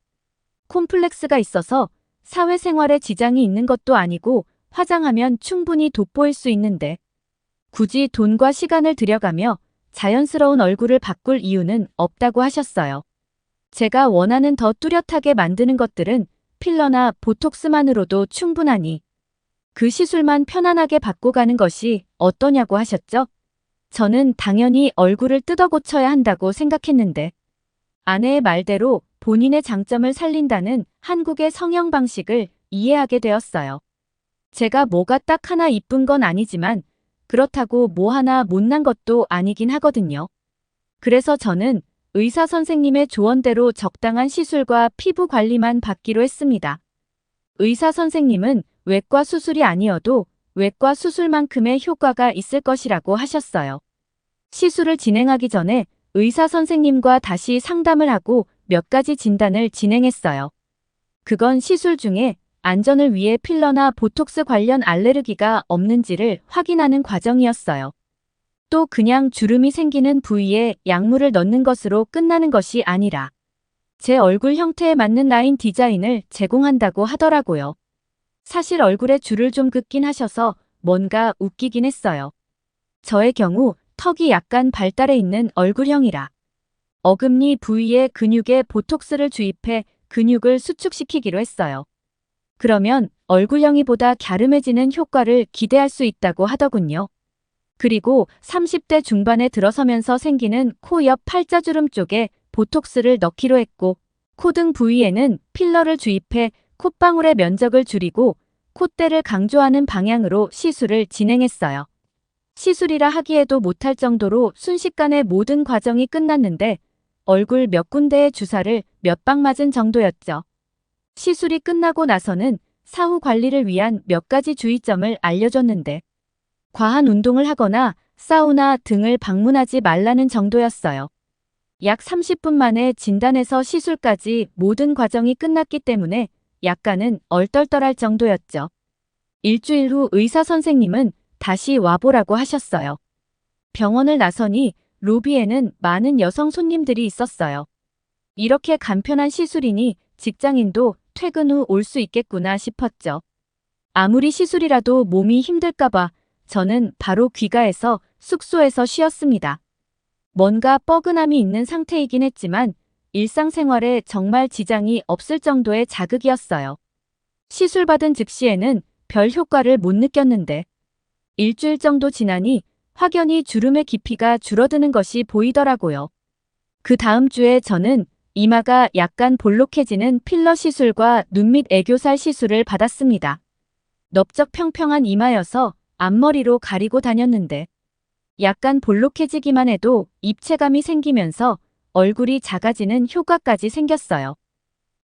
콤플렉스가 있어서 사회생활에 지장이 있는 것도 아니고 화장하면 충분히 돋보일 수 있는데 굳이 돈과 시간을 들여가며 자연스러운 얼굴을 바꿀 이유는 없다고 하셨어요. 제가 원하는 더 뚜렷하게 만드는 것들은 필러나 보톡스만으로도 충분하니 그 시술만 편안하게 받고 가는 것이 어떠냐고 하셨죠? 저는 당연히 얼굴을 뜯어 고쳐야 한다고 생각했는데 아내의 말대로 본인의 장점을 살린다는 한국의 성형 방식을 이해하게 되었어요. 제가 뭐가 딱 하나 이쁜 건 아니지만 그렇다고 뭐 하나 못난 것도 아니긴 하거든요. 그래서 저는 의사 선생님의 조언대로 적당한 시술과 피부 관리만 받기로 했습니다. 의사 선생님은 외과 수술이 아니어도 외과 수술만큼의 효과가 있을 것이라고 하셨어요. 시술을 진행하기 전에 의사 선생님과 다시 상담을 하고 몇 가지 진단을 진행했어요. 그건 시술 중에 안전을 위해 필러나 보톡스 관련 알레르기가 없는지를 확인하는 과정이었어요. 또 그냥 주름이 생기는 부위에 약물을 넣는 것으로 끝나는 것이 아니라 제 얼굴 형태에 맞는 라인 디자인을 제공한다고 하더라고요. 사실 얼굴에 줄을 좀 긋긴 하셔서 뭔가 웃기긴 했어요. 저의 경우 턱이 약간 발달해 있는 얼굴형이라 어금니 부위의 근육에 보톡스를 주입해 근육을 수축시키기로 했어요. 그러면 얼굴형이 보다 갸름해지는 효과를 기대할 수 있다고 하더군요. 그리고 30대 중반에 들어서면서 생기는 코 옆 팔자주름 쪽에 보톡스를 넣기로 했고 코 등 부위에는 필러를 주입해 콧방울의 면적을 줄이고 콧대를 강조하는 방향으로 시술을 진행했어요. 시술이라 하기에도 못할 정도로 순식간에 모든 과정이 끝났는데 얼굴 몇 군데의 주사를 몇 방 맞은 정도였죠. 시술이 끝나고 나서는 사후 관리를 위한 몇 가지 주의점을 알려줬는데 과한 운동을 하거나 사우나 등을 방문하지 말라는 정도였어요. 약 30분 만에 진단에서 시술까지 모든 과정이 끝났기 때문에 약간은 얼떨떨할 정도였죠. 일주일 후 의사 선생님은 다시 와보라고 하셨어요. 병원을 나서니 로비에는 많은 여성 손님들이 있었어요. 이렇게 간편한 시술이니 직장인도 퇴근 후 올 수 있겠구나 싶었죠. 아무리 시술이라도 몸이 힘들까봐 저는 바로 귀가해서 숙소에서 쉬었습니다. 뭔가 뻐근함이 있는 상태이긴 했지만 일상생활에 정말 지장이 없을 정도의 자극이었어요. 시술받은 즉시에는 별 효과를 못 느꼈는데 일주일 정도 지나니 확연히 주름의 깊이가 줄어드는 것이 보이더라고요. 그 다음 주에 저는 이마가 약간 볼록해지는 필러 시술과 눈밑 애교살 시술을 받았습니다. 넓적 평평한 이마여서 앞머리로 가리고 다녔는데 약간 볼록해지기만 해도 입체감이 생기면서 얼굴이 작아지는 효과까지 생겼어요.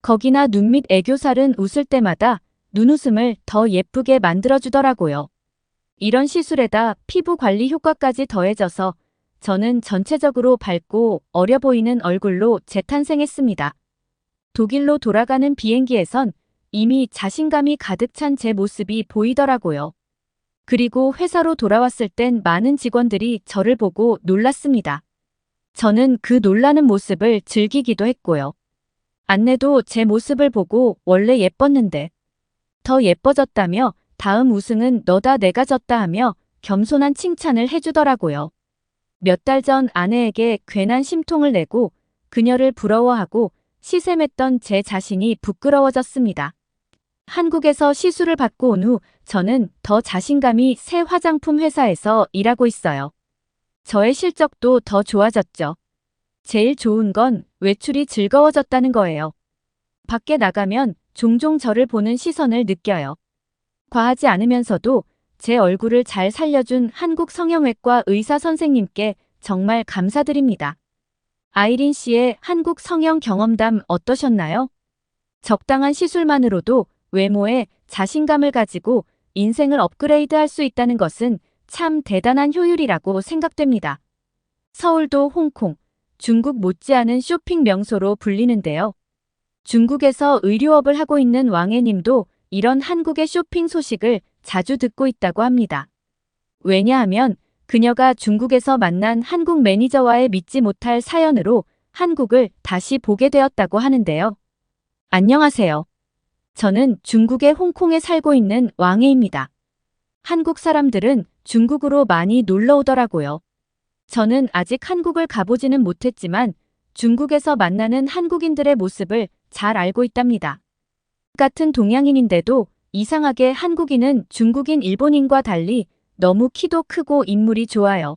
거기나 눈밑 애교살은 웃을 때마다 눈웃음을 더 예쁘게 만들어주더라고요. 이런 시술에다 피부 관리 효과까지 더해져서 저는 전체적으로 밝고 어려 보이는 얼굴로 재탄생했습니다. 독일로 돌아가는 비행기에선 이미 자신감이 가득 찬 제 모습이 보이더라고요. 그리고 회사로 돌아왔을 땐 많은 직원들이 저를 보고 놀랐습니다. 저는 그 놀라는 모습을 즐기기도 했고요. 안내도 제 모습을 보고 원래 예뻤는데 더 예뻐졌다며 다음 우승은 너다 내가 졌다 하며 겸손한 칭찬을 해주더라고요. 몇 달 전 아내에게 괜한 심통을 내고 그녀를 부러워하고 시샘했던 제 자신이 부끄러워졌습니다. 한국에서 시술을 받고 온 후 저는 더 자신감이 새 화장품 회사에서 일하고 있어요. 저의 실적도 더 좋아졌죠. 제일 좋은 건 외출이 즐거워졌다는 거예요. 밖에 나가면 종종 저를 보는 시선을 느껴요. 과하지 않으면서도 제 얼굴을 잘 살려준 한국 성형외과 의사 선생님께 정말 감사드립니다. 아이린 씨의 한국 성형 경험담 어떠셨나요? 적당한 시술만으로도 외모에 자신감을 가지고 인생을 업그레이드할 수 있다는 것은 참 대단한 효율이라고 생각됩니다. 서울도 홍콩, 중국 못지않은 쇼핑 명소로 불리는데요. 중국에서 의류업을 하고 있는 왕애님도 이런 한국의 쇼핑 소식을 자주 듣고 있다고 합니다. 왜냐하면 그녀가 중국에서 만난 한국 매니저와의 믿지 못할 사연으로 한국을 다시 보게 되었다고 하는데요. 안녕하세요. 저는 중국의 홍콩에 살고 있는 왕혜입니다. 한국 사람들은 중국으로 많이 놀러 오더라고요. 저는 아직 한국을 가보지는 못했지만 중국에서 만나는 한국인들의 모습을 잘 알고 있답니다. 같은 동양인인데도 이상하게 한국인은 중국인, 일본인과 달리 너무 키도 크고 인물이 좋아요.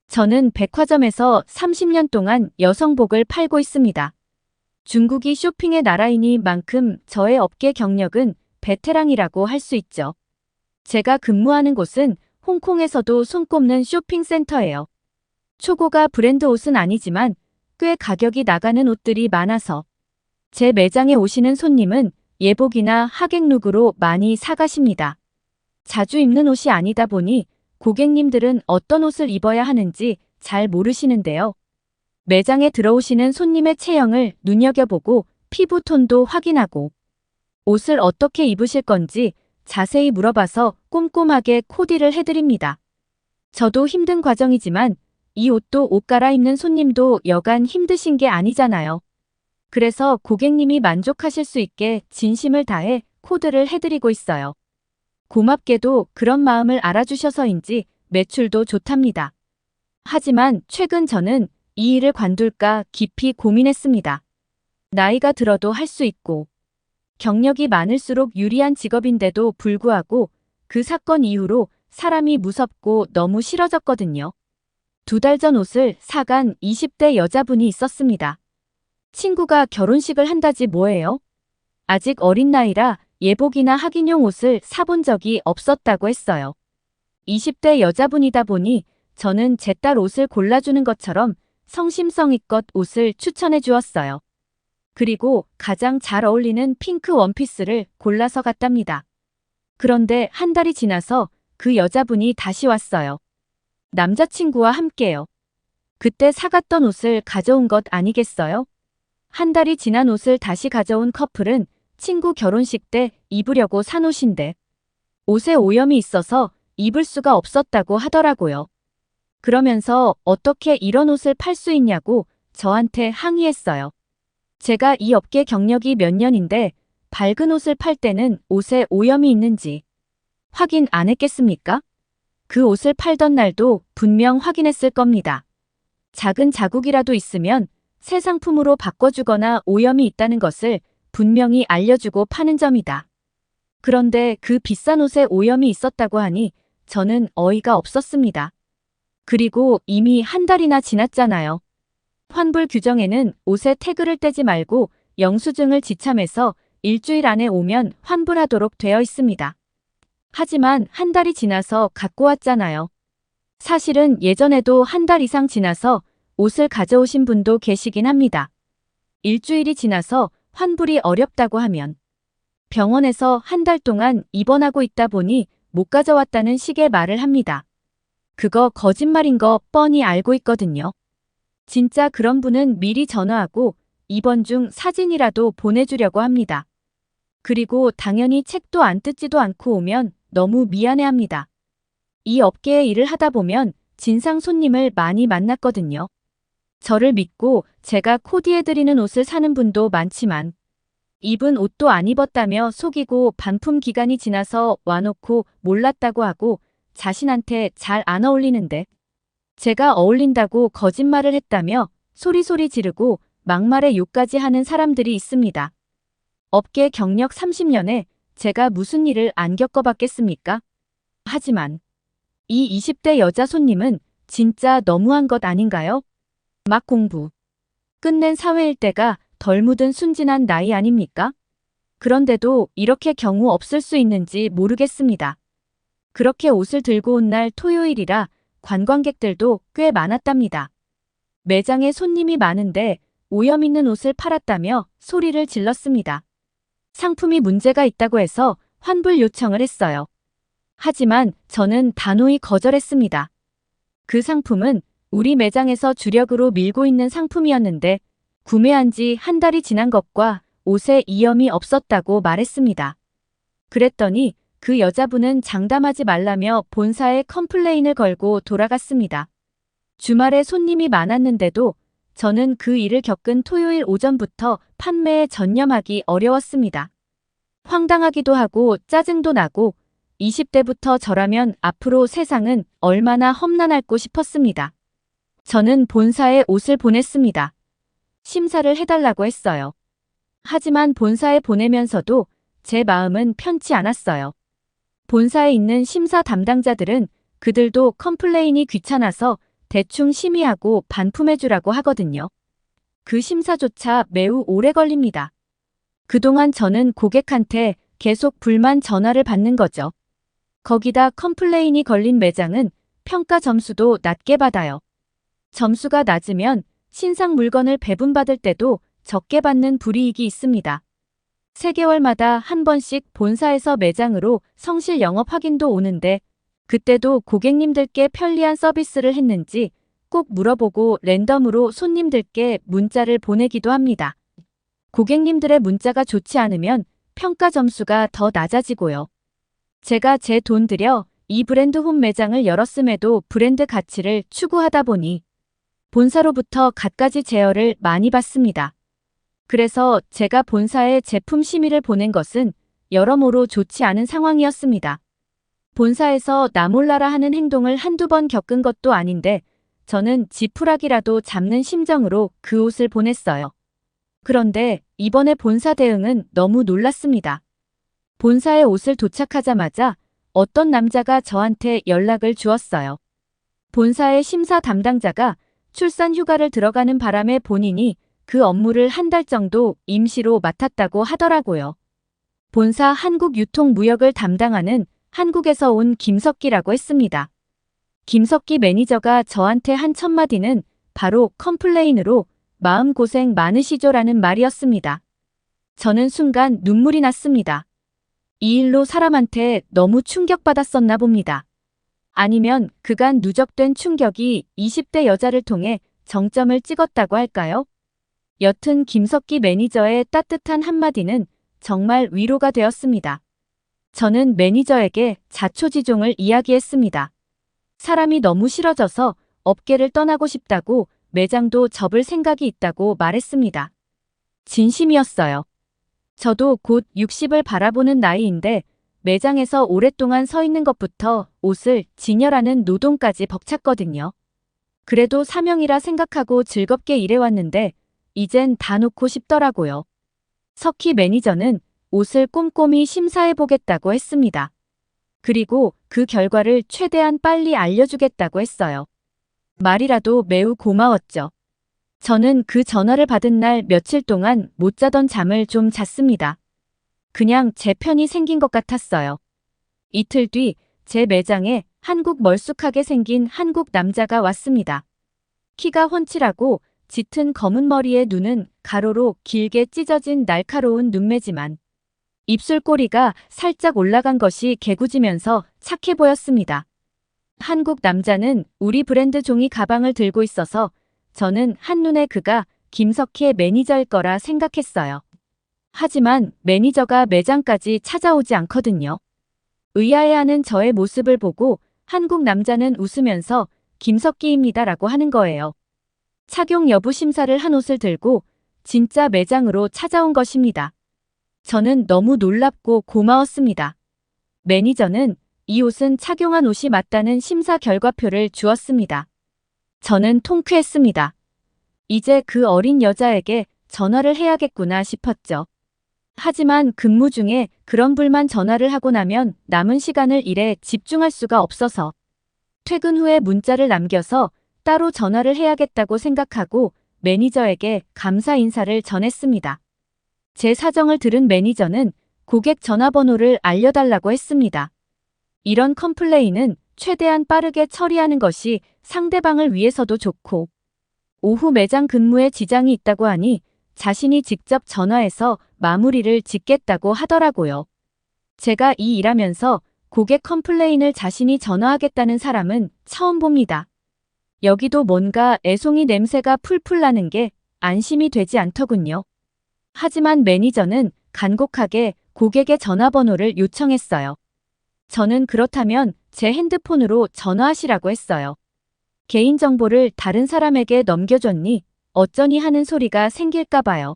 저는 백화점에서 30년 동안 여성복을 팔고 있습니다. 중국이 쇼핑의 나라이니만큼 저의 업계 경력은 베테랑이라고 할 수 있죠. 제가 근무하는 곳은 홍콩에서도 손꼽는 쇼핑센터예요. 초고가 브랜드 옷은 아니지만 꽤 가격이 나가는 옷들이 많아서 제 매장에 오시는 손님은 예복이나 하객룩으로 많이 사가십니다. 자주 입는 옷이 아니다 보니 고객님들은 어떤 옷을 입어야 하는지 잘 모르시는데요. 매장에 들어오시는 손님의 체형을 눈여겨보고 피부톤도 확인하고 옷을 어떻게 입으실 건지 자세히 물어봐서 꼼꼼하게 코디를 해드립니다. 저도 힘든 과정이지만 이 옷도 옷 갈아입는 손님도 여간 힘드신 게 아니잖아요. 그래서 고객님이 만족하실 수 있게 진심을 다해 코디를 해드리고 있어요. 고맙게도 그런 마음을 알아주셔서인지 매출도 좋답니다. 하지만 최근 저는 이 일을 관둘까 깊이 고민했습니다. 나이가 들어도 할 수 있고 경력이 많을수록 유리한 직업인데도 불구하고 그 사건 이후로 사람이 무섭고 너무 싫어졌거든요. 2달 전 옷을 사간 20대 여자분이 있었습니다. 친구가 결혼식을 한다지 뭐예요? 아직 어린 나이라 예복이나 하기용 옷을 사본 적이 없었다고 했어요. 20대 여자분이다 보니 저는 제 딸 옷을 골라주는 것처럼 성심성의껏 옷을 추천해 주었어요. 그리고 가장 잘 어울리는 핑크 원피스를 골라서 갔답니다. 그런데 한 달이 지나서 그 여자분이 다시 왔어요. 남자친구와 함께요. 그때 사갔던 옷을 가져온 것 아니겠어요? 한 달이 지난 옷을 다시 가져온 커플은 친구 결혼식 때 입으려고 산 옷인데 옷에 오염이 있어서 입을 수가 없었다고 하더라고요. 그러면서 어떻게 이런 옷을 팔 수 있냐고 저한테 항의했어요. 제가 이 업계 경력이 몇 년인데 밝은 옷을 팔 때는 옷에 오염이 있는지 확인 안 했겠습니까? 그 옷을 팔던 날도 분명 확인했을 겁니다. 작은 자국이라도 있으면 새 상품으로 바꿔주거나 오염이 있다는 것을 분명히 알려주고 파는 점이다. 그런데 그 비싼 옷에 오염이 있었다고 하니 저는 어이가 없었습니다. 그리고 이미 한 달이나 지났잖아요. 환불 규정에는 옷에 태그를 떼지 말고 영수증을 지참해서 일주일 안에 오면 환불하도록 되어 있습니다. 하지만 한 달이 지나서 갖고 왔잖아요. 사실은 예전에도 한 달 이상 지나서 옷을 가져오신 분도 계시긴 합니다. 일주일이 지나서 환불이 어렵다고 하면 병원에서 한 달 동안 입원하고 있다 보니 못 가져왔다는 식의 말을 합니다. 그거 거짓말인 거 뻔히 알고 있거든요. 진짜 그런 분은 미리 전화하고 입원 중 사진이라도 보내주려고 합니다. 그리고 당연히 책도 안 뜯지도 않고 오면 너무 미안해합니다. 이 업계에 일을 하다 보면 진상 손님을 많이 만났거든요. 저를 믿고 제가 코디해드리는 옷을 사는 분도 많지만 입은 옷도 안 입었다며 속이고 반품 기간이 지나서 와놓고 몰랐다고 하고 자신한테 잘 안 어울리는데 제가 어울린다고 거짓말을 했다며 소리소리 지르고 막말에 욕까지 하는 사람들이 있습니다. 업계 경력 30년에 제가 무슨 일을 안 겪어봤겠습니까? 하지만 이 20대 여자 손님은 진짜 너무한 것 아닌가요? 막 공부 끝낸 사회일 때가 덜 묻은 순진한 나이 아닙니까? 그런데도 이렇게 경우 없을 수 있는지 모르겠습니다. 그렇게 옷을 들고 온 날 토요일이라 관광객들도 꽤 많았답니다. 매장에 손님이 많은데 오염 있는 옷을 팔았다며 소리를 질렀습니다. 상품이 문제가 있다고 해서 환불 요청을 했어요. 하지만 저는 단호히 거절했습니다. 그 상품은 우리 매장에서 주력으로 밀고 있는 상품이었는데 구매한 지 한 달이 지난 것과 옷에 이염이 없었다고 말했습니다. 그랬더니 그 여자분은 장담하지 말라며 본사에 컴플레인을 걸고 돌아갔습니다. 주말에 손님이 많았는데도 저는 그 일을 겪은 토요일 오전부터 판매에 전념하기 어려웠습니다. 황당하기도 하고 짜증도 나고 20대부터 저라면 앞으로 세상은 얼마나 험난할꼬 싶었습니다. 저는 본사에 옷을 보냈습니다. 심사를 해달라고 했어요. 하지만 본사에 보내면서도 제 마음은 편치 않았어요. 본사에 있는 심사 담당자들은 그들도 컴플레인이 귀찮아서 대충 심의하고 반품해주라고 하거든요. 그 심사조차 매우 오래 걸립니다. 그동안 저는 고객한테 계속 불만 전화를 받는 거죠. 거기다 컴플레인이 걸린 매장은 평가 점수도 낮게 받아요. 점수가 낮으면 신상 물건을 배분받을 때도 적게 받는 불이익이 있습니다. 3개월마다 한 번씩 본사에서 매장으로 성실 영업 확인도 오는데 그때도 고객님들께 편리한 서비스를 했는지 꼭 물어보고 랜덤으로 손님들께 문자를 보내기도 합니다. 고객님들의 문자가 좋지 않으면 평가 점수가 더 낮아지고요. 제가 제 돈 들여 이 브랜드 홈 매장을 열었음에도 브랜드 가치를 추구하다 보니 본사로부터 갖가지 제어를 많이 받습니다. 그래서 제가 본사에 제품 심의를 보낸 것은 여러모로 좋지 않은 상황이었습니다. 본사에서 나 몰라라 하는 행동을 한두 번 겪은 것도 아닌데 저는 지푸라기라도 잡는 심정으로 그 옷을 보냈어요. 그런데 이번에 본사 대응은 너무 놀랐습니다. 본사에 옷을 도착하자마자 어떤 남자가 저한테 연락을 주었어요. 본사의 심사 담당자가 출산 휴가를 들어가는 바람에 본인이 그 업무를 한 달 정도 임시로 맡았다고 하더라고요. 본사 한국유통무역을 담당하는 한국에서 온 김석기라고 했습니다. 김석기 매니저가 저한테 한 첫마디는 바로 컴플레인으로 마음고생 많으시죠라는 말이었습니다. 저는 순간 눈물이 났습니다. 이 일로 사람한테 너무 충격받았었나 봅니다. 아니면 그간 누적된 충격이 20대 여자를 통해 정점을 찍었다고 할까요? 여튼 김석기 매니저의 따뜻한 한마디는 정말 위로가 되었습니다. 저는 매니저에게 자초지종을 이야기했습니다. 사람이 너무 싫어져서 업계를 떠나고 싶다고 매장도 접을 생각이 있다고 말했습니다. 진심이었어요. 저도 곧 60을 바라보는 나이인데 매장에서 오랫동안 서 있는 것부터 옷을 진열하는 노동까지 벅찼거든요. 그래도 사명이라 생각하고 즐겁게 일해왔는데 이젠 다 놓고 싶더라고요. 석희 매니저는 옷을 꼼꼼히 심사해보겠다고 했습니다. 그리고 그 결과를 최대한 빨리 알려주겠다고 했어요. 말이라도 매우 고마웠죠. 저는 그 전화를 받은 날 며칠 동안 못 자던 잠을 좀 잤습니다. 그냥 제 편이 생긴 것 같았어요. 이틀 뒤 제 매장에 한국 멀쑥하게 생긴 한국 남자가 왔습니다. 키가 훤칠하고 짙은 검은 머리에 눈은 가로로 길게 찢어진 날카로운 눈매지만 입술꼬리가 살짝 올라간 것이 개구지면서 착해 보였습니다. 한국 남자는 우리 브랜드 종이 가방을 들고 있어서 저는 한눈에 그가 김석희의 매니저일 거라 생각했어요. 하지만 매니저가 매장까지 찾아오지 않거든요. 의아해하는 저의 모습을 보고 한국 남자는 웃으면서 김석기입니다라고 하는 거예요. 착용 여부 심사를 한 옷을 들고 진짜 매장으로 찾아온 것입니다. 저는 너무 놀랍고 고마웠습니다. 매니저는 이 옷은 착용한 옷이 맞다는 심사 결과표를 주었습니다. 저는 통쾌했습니다. 이제 그 어린 여자에게 전화를 해야겠구나 싶었죠. 하지만 근무 중에 그런 불만 전화를 하고 나면 남은 시간을 일에 집중할 수가 없어서 퇴근 후에 문자를 남겨서 따로 전화를 해야겠다고 생각하고 매니저에게 감사 인사를 전했습니다. 제 사정을 들은 매니저는 고객 전화번호를 알려달라고 했습니다. 이런 컴플레인은 최대한 빠르게 처리하는 것이 상대방을 위해서도 좋고, 오후 매장 근무에 지장이 있다고 하니 자신이 직접 전화해서 마무리를 짓겠다고 하더라고요. 제가 이 일하면서 고객 컴플레인을 자신이 전화하겠다는 사람은 처음 봅니다. 여기도 뭔가 애송이 냄새가 풀풀 나는 게 안심이 되지 않더군요. 하지만 매니저는 간곡하게 고객의 전화번호를 요청했어요. 저는 그렇다면 제 핸드폰으로 전화하시라고 했어요. 개인정보를 다른 사람에게 넘겨줬니 어쩌니 하는 소리가 생길까 봐요.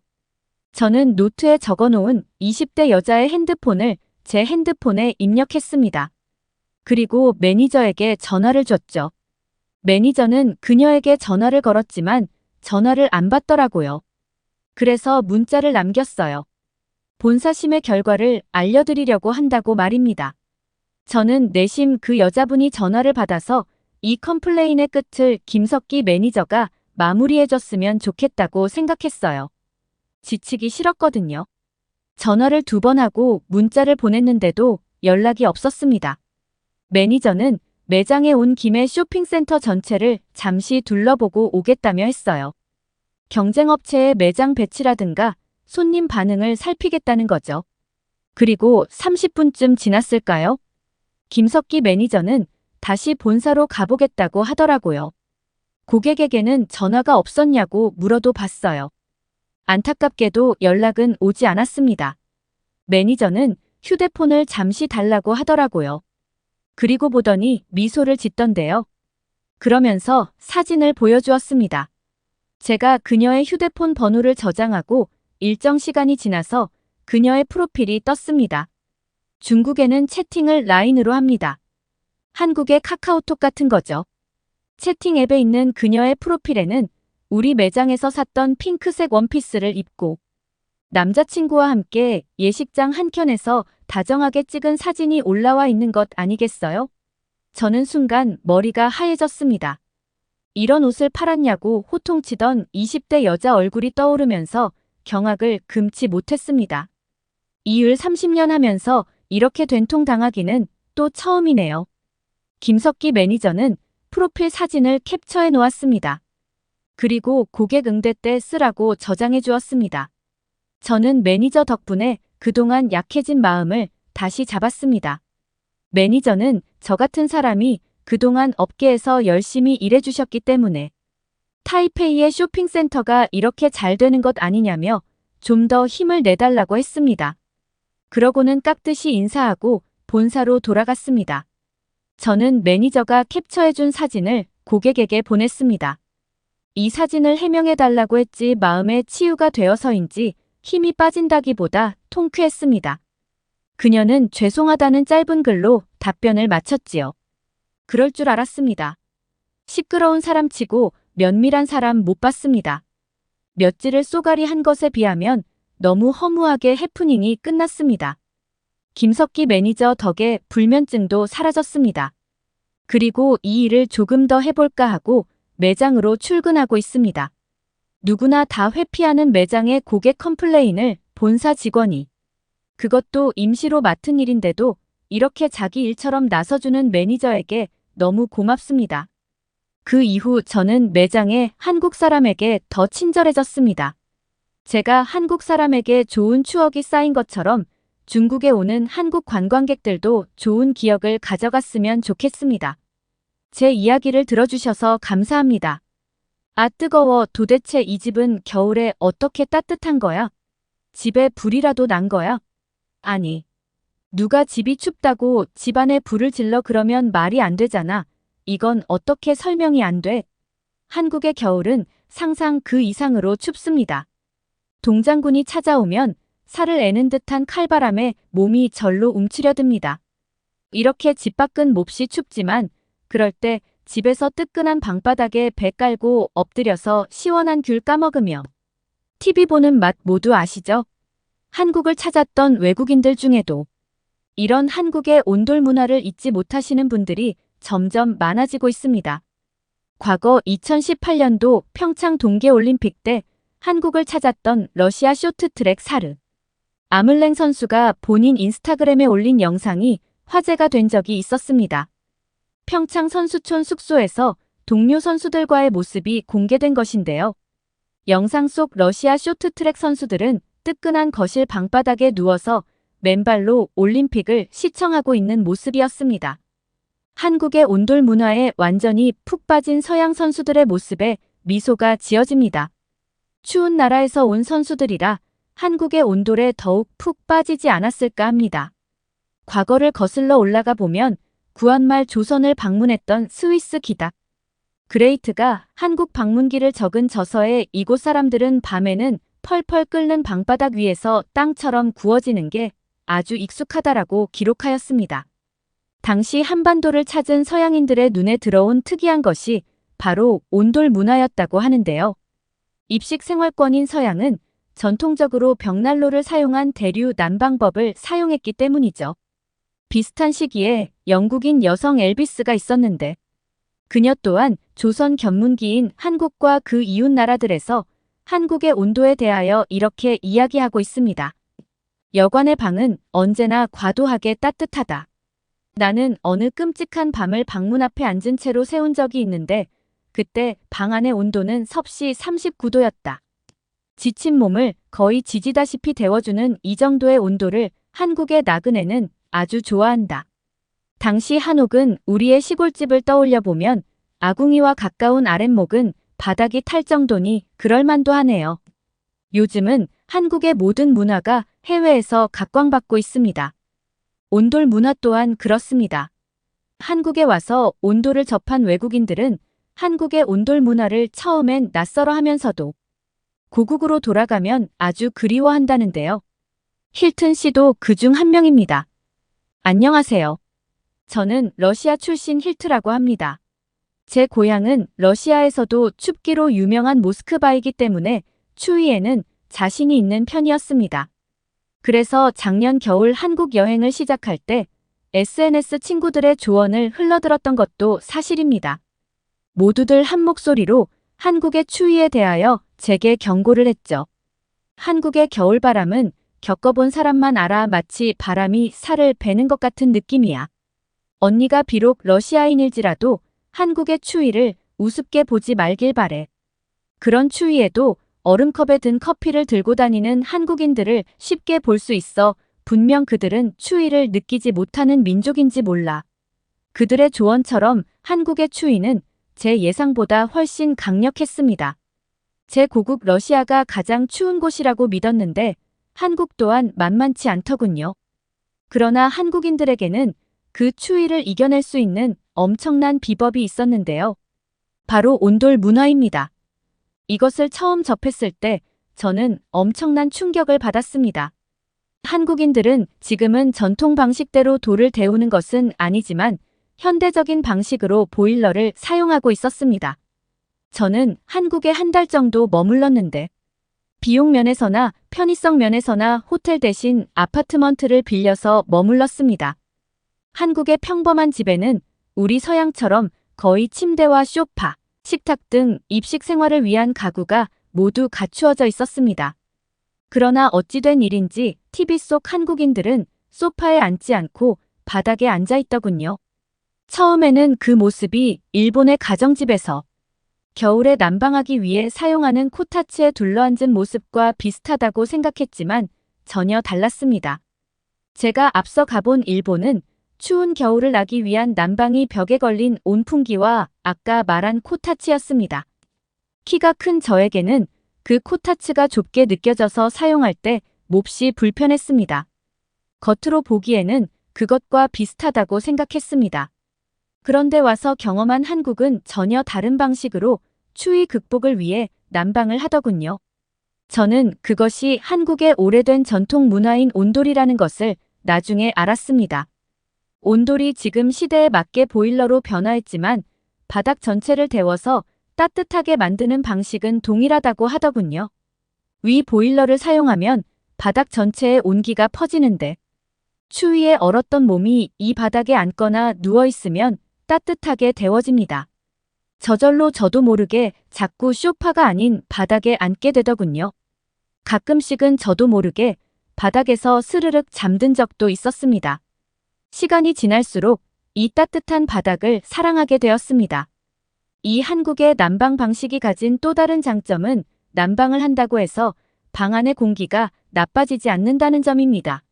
저는 노트에 적어놓은 20대 여자의 핸드폰을 제 핸드폰에 입력했습니다. 그리고 매니저에게 전화를 줬죠. 매니저는 그녀에게 전화를 걸었지만 전화를 안 받더라고요. 그래서 문자를 남겼어요. 본사심의 결과를 알려드리려고 한다고 말입니다. 저는 내심 그 여자분이 전화를 받아서 이 컴플레인의 끝을 김석기 매니저가 마무리해줬으면 좋겠다고 생각했어요. 지치기 싫었거든요. 전화를 2번 하고 문자를 보냈는데도 연락이 없었습니다. 매니저는 매장에 온 김에 쇼핑센터 전체를 잠시 둘러보고 오겠다며 했어요. 경쟁업체의 매장 배치라든가 손님 반응을 살피겠다는 거죠. 그리고 30분쯤 지났을까요? 김석기 매니저는 다시 본사로 가보겠다고 하더라고요. 고객에게는 전화가 없었냐고 물어도 봤어요. 안타깝게도 연락은 오지 않았습니다. 매니저는 휴대폰을 잠시 달라고 하더라고요. 그리고 보더니 미소를 짓던데요. 그러면서 사진을 보여주었습니다. 제가 그녀의 휴대폰 번호를 저장하고 일정 시간이 지나서 그녀의 프로필이 떴습니다. 중국에는 채팅을 라인으로 합니다. 한국의 카카오톡 같은 거죠. 채팅 앱에 있는 그녀의 프로필에는 우리 매장에서 샀던 핑크색 원피스를 입고 남자친구와 함께 예식장 한켠에서 다정하게 찍은 사진이 올라와 있는 것 아니겠어요? 저는 순간 머리가 하얘졌습니다. 이런 옷을 팔았냐고 호통치던 20대 여자 얼굴이 떠오르면서 경악을 금치 못했습니다. 이 일 30년 하면서 이렇게 된통당하기는 또 처음이네요. 김석기 매니저는 프로필 사진을 캡처해 놓았습니다. 그리고 고객 응대 때 쓰라고 저장해 주었습니다. 저는 매니저 덕분에 그동안 약해진 마음을 다시 잡았습니다. 매니저는 저 같은 사람이 그동안 업계에서 열심히 일해주셨기 때문에 타이페이의 쇼핑센터가 이렇게 잘 되는 것 아니냐며 좀 더 힘을 내달라고 했습니다. 그러고는 깍듯이 인사하고 본사로 돌아갔습니다. 저는 매니저가 캡처해준 사진을 고객에게 보냈습니다. 이 사진을 해명해달라고 했지 마음에 치유가 되어서인지 힘이 빠진다기보다 통쾌했습니다. 그녀는 죄송하다는 짧은 글로 답변을 마쳤지요. 그럴 줄 알았습니다. 시끄러운 사람치고 면밀한 사람 못 봤습니다. 몇지를 쏘가리 한 것에 비하면 너무 허무하게 해프닝이 끝났습니다. 김석기 매니저 덕에 불면증도 사라졌습니다. 그리고 이 일을 조금 더 해볼까 하고 매장으로 출근하고 있습니다. 누구나 다 회피하는 매장의 고객 컴플레인을 본사 직원이, 그것도 임시로 맡은 일인데도 이렇게 자기 일처럼 나서주는 매니저에게 너무 고맙습니다. 그 이후 저는 매장의 한국 사람에게 더 친절해졌습니다. 제가 한국 사람에게 좋은 추억이 쌓인 것처럼 중국에 오는 한국 관광객들도 좋은 기억을 가져갔으면 좋겠습니다. 제 이야기를 들어주셔서 감사합니다. 아 뜨거워. 도대체 이 집은 겨울에 어떻게 따뜻한 거야? 집에 불이라도 난 거야? 아니, 누가 집이 춥다고 집 안에 불을 질러 그러면 말이 안 되잖아. 이건 어떻게 설명이 안 돼? 한국의 겨울은 상상 그 이상으로 춥습니다. 동장군이 찾아오면 살을 애는 듯한 칼바람에 몸이 절로 움츠려듭니다. 이렇게 집 밖은 몹시 춥지만 그럴 때 집에서 뜨끈한 방바닥에 배 깔고 엎드려서 시원한 귤 까먹으며 TV 보는 맛 모두 아시죠? 한국을 찾았던 외국인들 중에도 이런 한국의 온돌 문화를 잊지 못하시는 분들이 점점 많아지고 있습니다. 과거 2018년도 평창 동계올림픽 때 한국을 찾았던 러시아 쇼트트랙 사르 아물랭 선수가 본인 인스타그램에 올린 영상이 화제가 된 적이 있었습니다. 평창 선수촌 숙소에서 동료 선수들과의 모습이 공개된 것인데요. 영상 속 러시아 쇼트트랙 선수들은 뜨끈한 거실 방바닥에 누워서 맨발로 올림픽을 시청하고 있는 모습이었습니다. 한국의 온돌 문화에 완전히 푹 빠진 서양 선수들의 모습에 미소가 지어집니다. 추운 나라에서 온 선수들이라 한국의 온돌에 더욱 푹 빠지지 않았을까 합니다. 과거를 거슬러 올라가 보면 구한말 조선을 방문했던 스위스 기닥 그레이트가 한국 방문기를 적은 저서에 이곳 사람들은 밤에는 펄펄 끓는 방바닥 위에서 땅처럼 구워지는 게 아주 익숙하다라고 기록하였습니다. 당시 한반도를 찾은 서양인들의 눈에 들어온 특이한 것이 바로 온돌 문화였다고 하는데요. 입식 생활권인 서양은 전통적으로 벽난로를 사용한 대류 난방법을 사용했기 때문이죠. 비슷한 시기에 영국인 여성 엘비스가 있었는데 그녀 또한 조선 견문기인 한국과 그 이웃 나라들에서 한국의 온도에 대하여 이렇게 이야기하고 있습니다. 여관의 방은 언제나 과도하게 따뜻하다. 나는 어느 끔찍한 밤을 방문 앞에 앉은 채로 세운 적이 있는데 그때 방 안의 온도는 섭씨 39도였다. 지친 몸을 거의 지지다시피 데워주는 이 정도의 온도를 한국의 나그네는 아주 좋아한다. 당시 한옥은 우리의 시골집을 떠올려 보면 아궁이와 가까운 아랫목은 바닥이 탈 정도니 그럴만도 하네요. 요즘은 한국의 모든 문화가 해외에서 각광받고 있습니다. 온돌 문화 또한 그렇습니다. 한국에 와서 온돌을 접한 외국인들은 한국의 온돌 문화를 처음엔 낯설어 하면서도 고국으로 돌아가면 아주 그리워한다는데요. 힐튼 씨도 그중 한 명입니다. 안녕하세요. 저는 러시아 출신 힐트라고 합니다. 제 고향은 러시아에서도 춥기로 유명한 모스크바이기 때문에 추위에는 자신이 있는 편이었습니다. 그래서 작년 겨울 한국 여행을 시작할 때 SNS 친구들의 조언을 흘러들었던 것도 사실입니다. 모두들 한 목소리로 한국의 추위에 대하여 제게 경고를 했죠. 한국의 겨울바람은 겪어본 사람만 알아 마치 바람이 살을 베는 것 같은 느낌이야. 언니가 비록 러시아인일지라도 한국의 추위를 우습게 보지 말길 바래. 그런 추위에도 얼음컵에 든 커피를 들고 다니는 한국인들을 쉽게 볼 수 있어 분명 그들은 추위를 느끼지 못하는 민족인지 몰라. 그들의 조언처럼 한국의 추위는 제 예상보다 훨씬 강력했습니다. 제 고국 러시아가 가장 추운 곳이라고 믿었는데 한국 또한 만만치 않더군요. 그러나 한국인들에게는 그 추위를 이겨낼 수 있는 엄청난 비법이 있었는데요. 바로 온돌 문화입니다. 이것을 처음 접했을 때 저는 엄청난 충격을 받았습니다. 한국인들은 지금은 전통 방식대로 돌을 데우는 것은 아니지만 현대적인 방식으로 보일러를 사용하고 있었습니다. 저는 한국에 한 달 정도 머물렀는데 비용 면에서나 편의성 면에서나 호텔 대신 아파트먼트를 빌려서 머물렀습니다. 한국의 평범한 집에는 우리 서양처럼 거의 침대와 소파, 식탁 등 입식 생활을 위한 가구가 모두 갖추어져 있었습니다. 그러나 어찌 된 일인지 TV 속 한국인들은 소파에 앉지 않고 바닥에 앉아 있더군요. 처음에는 그 모습이 일본의 가정집에서 겨울에 난방하기 위해 사용하는 코타츠에 둘러앉은 모습과 비슷하다고 생각했지만 전혀 달랐습니다. 제가 앞서 가본 일본은 추운 겨울을 나기 위한 난방이 벽에 걸린 온풍기와 아까 말한 코타츠였습니다. 키가 큰 저에게는 그 코타츠가 좁게 느껴져서 사용할 때 몹시 불편했습니다. 겉으로 보기에는 그것과 비슷하다고 생각했습니다. 그런데 와서 경험한 한국은 전혀 다른 방식으로 추위 극복을 위해 난방을 하더군요. 저는 그것이 한국의 오래된 전통 문화인 온돌이라는 것을 나중에 알았습니다. 온돌이 지금 시대에 맞게 보일러로 변화했지만 바닥 전체를 데워서 따뜻하게 만드는 방식은 동일하다고 하더군요. 위 보일러를 사용하면 바닥 전체에 온기가 퍼지는데 추위에 얼었던 몸이 이 바닥에 앉거나 누워있으면 따뜻하게 데워집니다. 저절로 저도 모르게 자꾸 소파가 아닌 바닥에 앉게 되더군요. 가끔씩은 저도 모르게 바닥에서 스르륵 잠든 적도 있었습니다. 시간이 지날수록 이 따뜻한 바닥을 사랑하게 되었습니다. 이 한국의 난방 방식이 가진 또 다른 장점은 난방을 한다고 해서 방 안의 공기가 나빠지지 않는다는 점입니다.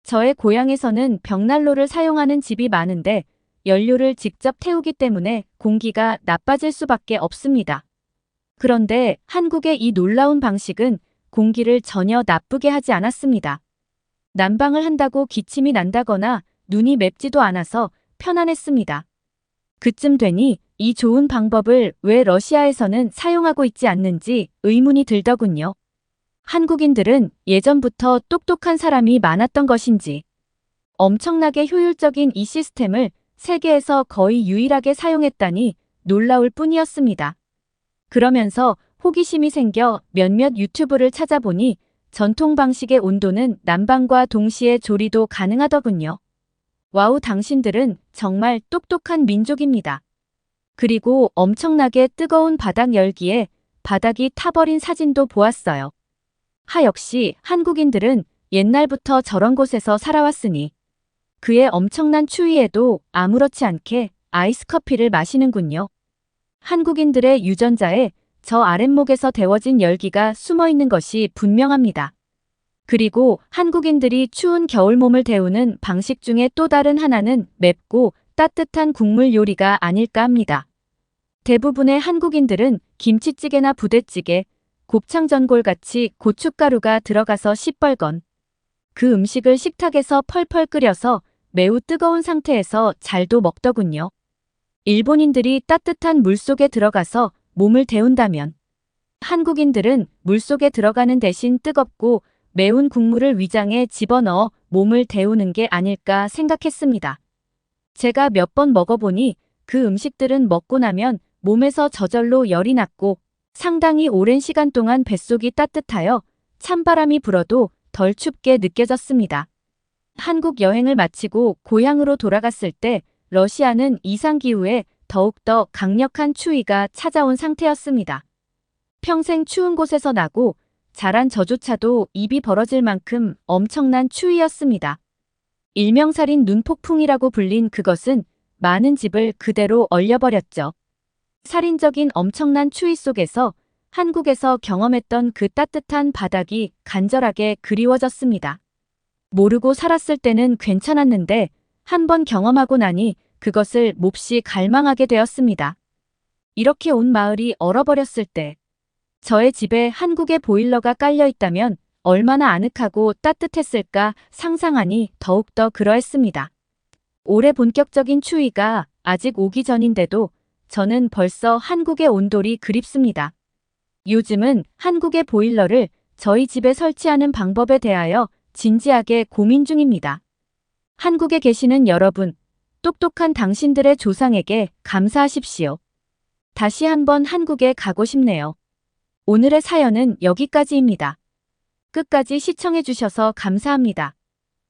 저의 고향에서는 벽난로를 사용하는 집이 많은데 연료를 직접 태우기 때문에 공기가 나빠질 수밖에 없습니다. 그런데 한국의 이 놀라운 방식은 공기를 전혀 나쁘게 하지 않았습니다. 난방을 한다고 기침이 난다거나 눈이 맵지도 않아서 편안했습니다. 그쯤 되니 이 좋은 방법을 왜 러시아에서는 사용하고 있지 않는지 의문이 들더군요. 한국인들은 예전부터 똑똑한 사람이 많았던 것인지 엄청나게 효율적인 이 시스템을 세계에서 거의 유일하게 사용했다니 놀라울 뿐이었습니다. 그러면서 호기심이 생겨 몇몇 유튜브를 찾아보니 전통 방식의 온도는 난방과 동시에 조리도 가능하더군요. 와우, 당신들은 정말 똑똑한 민족입니다. 그리고 엄청나게 뜨거운 바닥 열기에 바닥이 타버린 사진도 보았어요. 역시 한국인들은 옛날부터 저런 곳에서 살아왔으니 그의 엄청난 추위에도 아무렇지 않게 아이스 커피를 마시는군요. 한국인들의 유전자에 저 아랫목에서 데워진 열기가 숨어 있는 것이 분명합니다. 그리고 한국인들이 추운 겨울 몸을 데우는 방식 중에 또 다른 하나는 맵고 따뜻한 국물 요리가 아닐까 합니다. 대부분의 한국인들은 김치찌개나 부대찌개, 곱창전골같이 고춧가루가 들어가서 시뻘건 그 음식을 식탁에서 펄펄 끓여서 매우 뜨거운 상태에서 잘도 먹더군요. 일본인들이 따뜻한 물속에 들어가서 몸을 데운다면 한국인들은 물속에 들어가는 대신 뜨겁고 매운 국물을 위장에 집어넣어 몸을 데우는 게 아닐까 생각했습니다. 제가 몇 번 먹어보니 그 음식들은 먹고 나면 몸에서 저절로 열이 났고 상당히 오랜 시간 동안 뱃속이 따뜻하여 찬바람이 불어도 덜 춥게 느껴졌습니다. 한국 여행을 마치고 고향으로 돌아갔을 때 러시아는 이상기후에 더욱더 강력한 추위가 찾아온 상태였습니다. 평생 추운 곳에서 나고 자란 저조차도 입이 벌어질 만큼 엄청난 추위였습니다. 일명살인 눈폭풍이라고 불린 그것은 많은 집을 그대로 얼려버렸죠. 살인적인 엄청난 추위 속에서 한국에서 경험했던 그 따뜻한 바닥이 간절하게 그리워졌습니다. 모르고 살았을 때는 괜찮았는데 한번 경험하고 나니 그것을 몹시 갈망하게 되었습니다. 이렇게 온 마을이 얼어버렸을 때 저의 집에 한국의 보일러가 깔려 있다면 얼마나 아늑하고 따뜻했을까 상상하니 더욱더 그러했습니다. 올해 본격적인 추위가 아직 오기 전인데도 저는 벌써 한국의 온돌이 그립습니다. 요즘은 한국의 보일러를 저희 집에 설치하는 방법에 대하여 진지하게 고민 중입니다. 한국에 계시는 여러분, 똑똑한 당신들의 조상에게 감사하십시오. 다시 한번 한국에 가고 싶네요. 오늘의 사연은 여기까지입니다. 끝까지 시청해주셔서 감사합니다.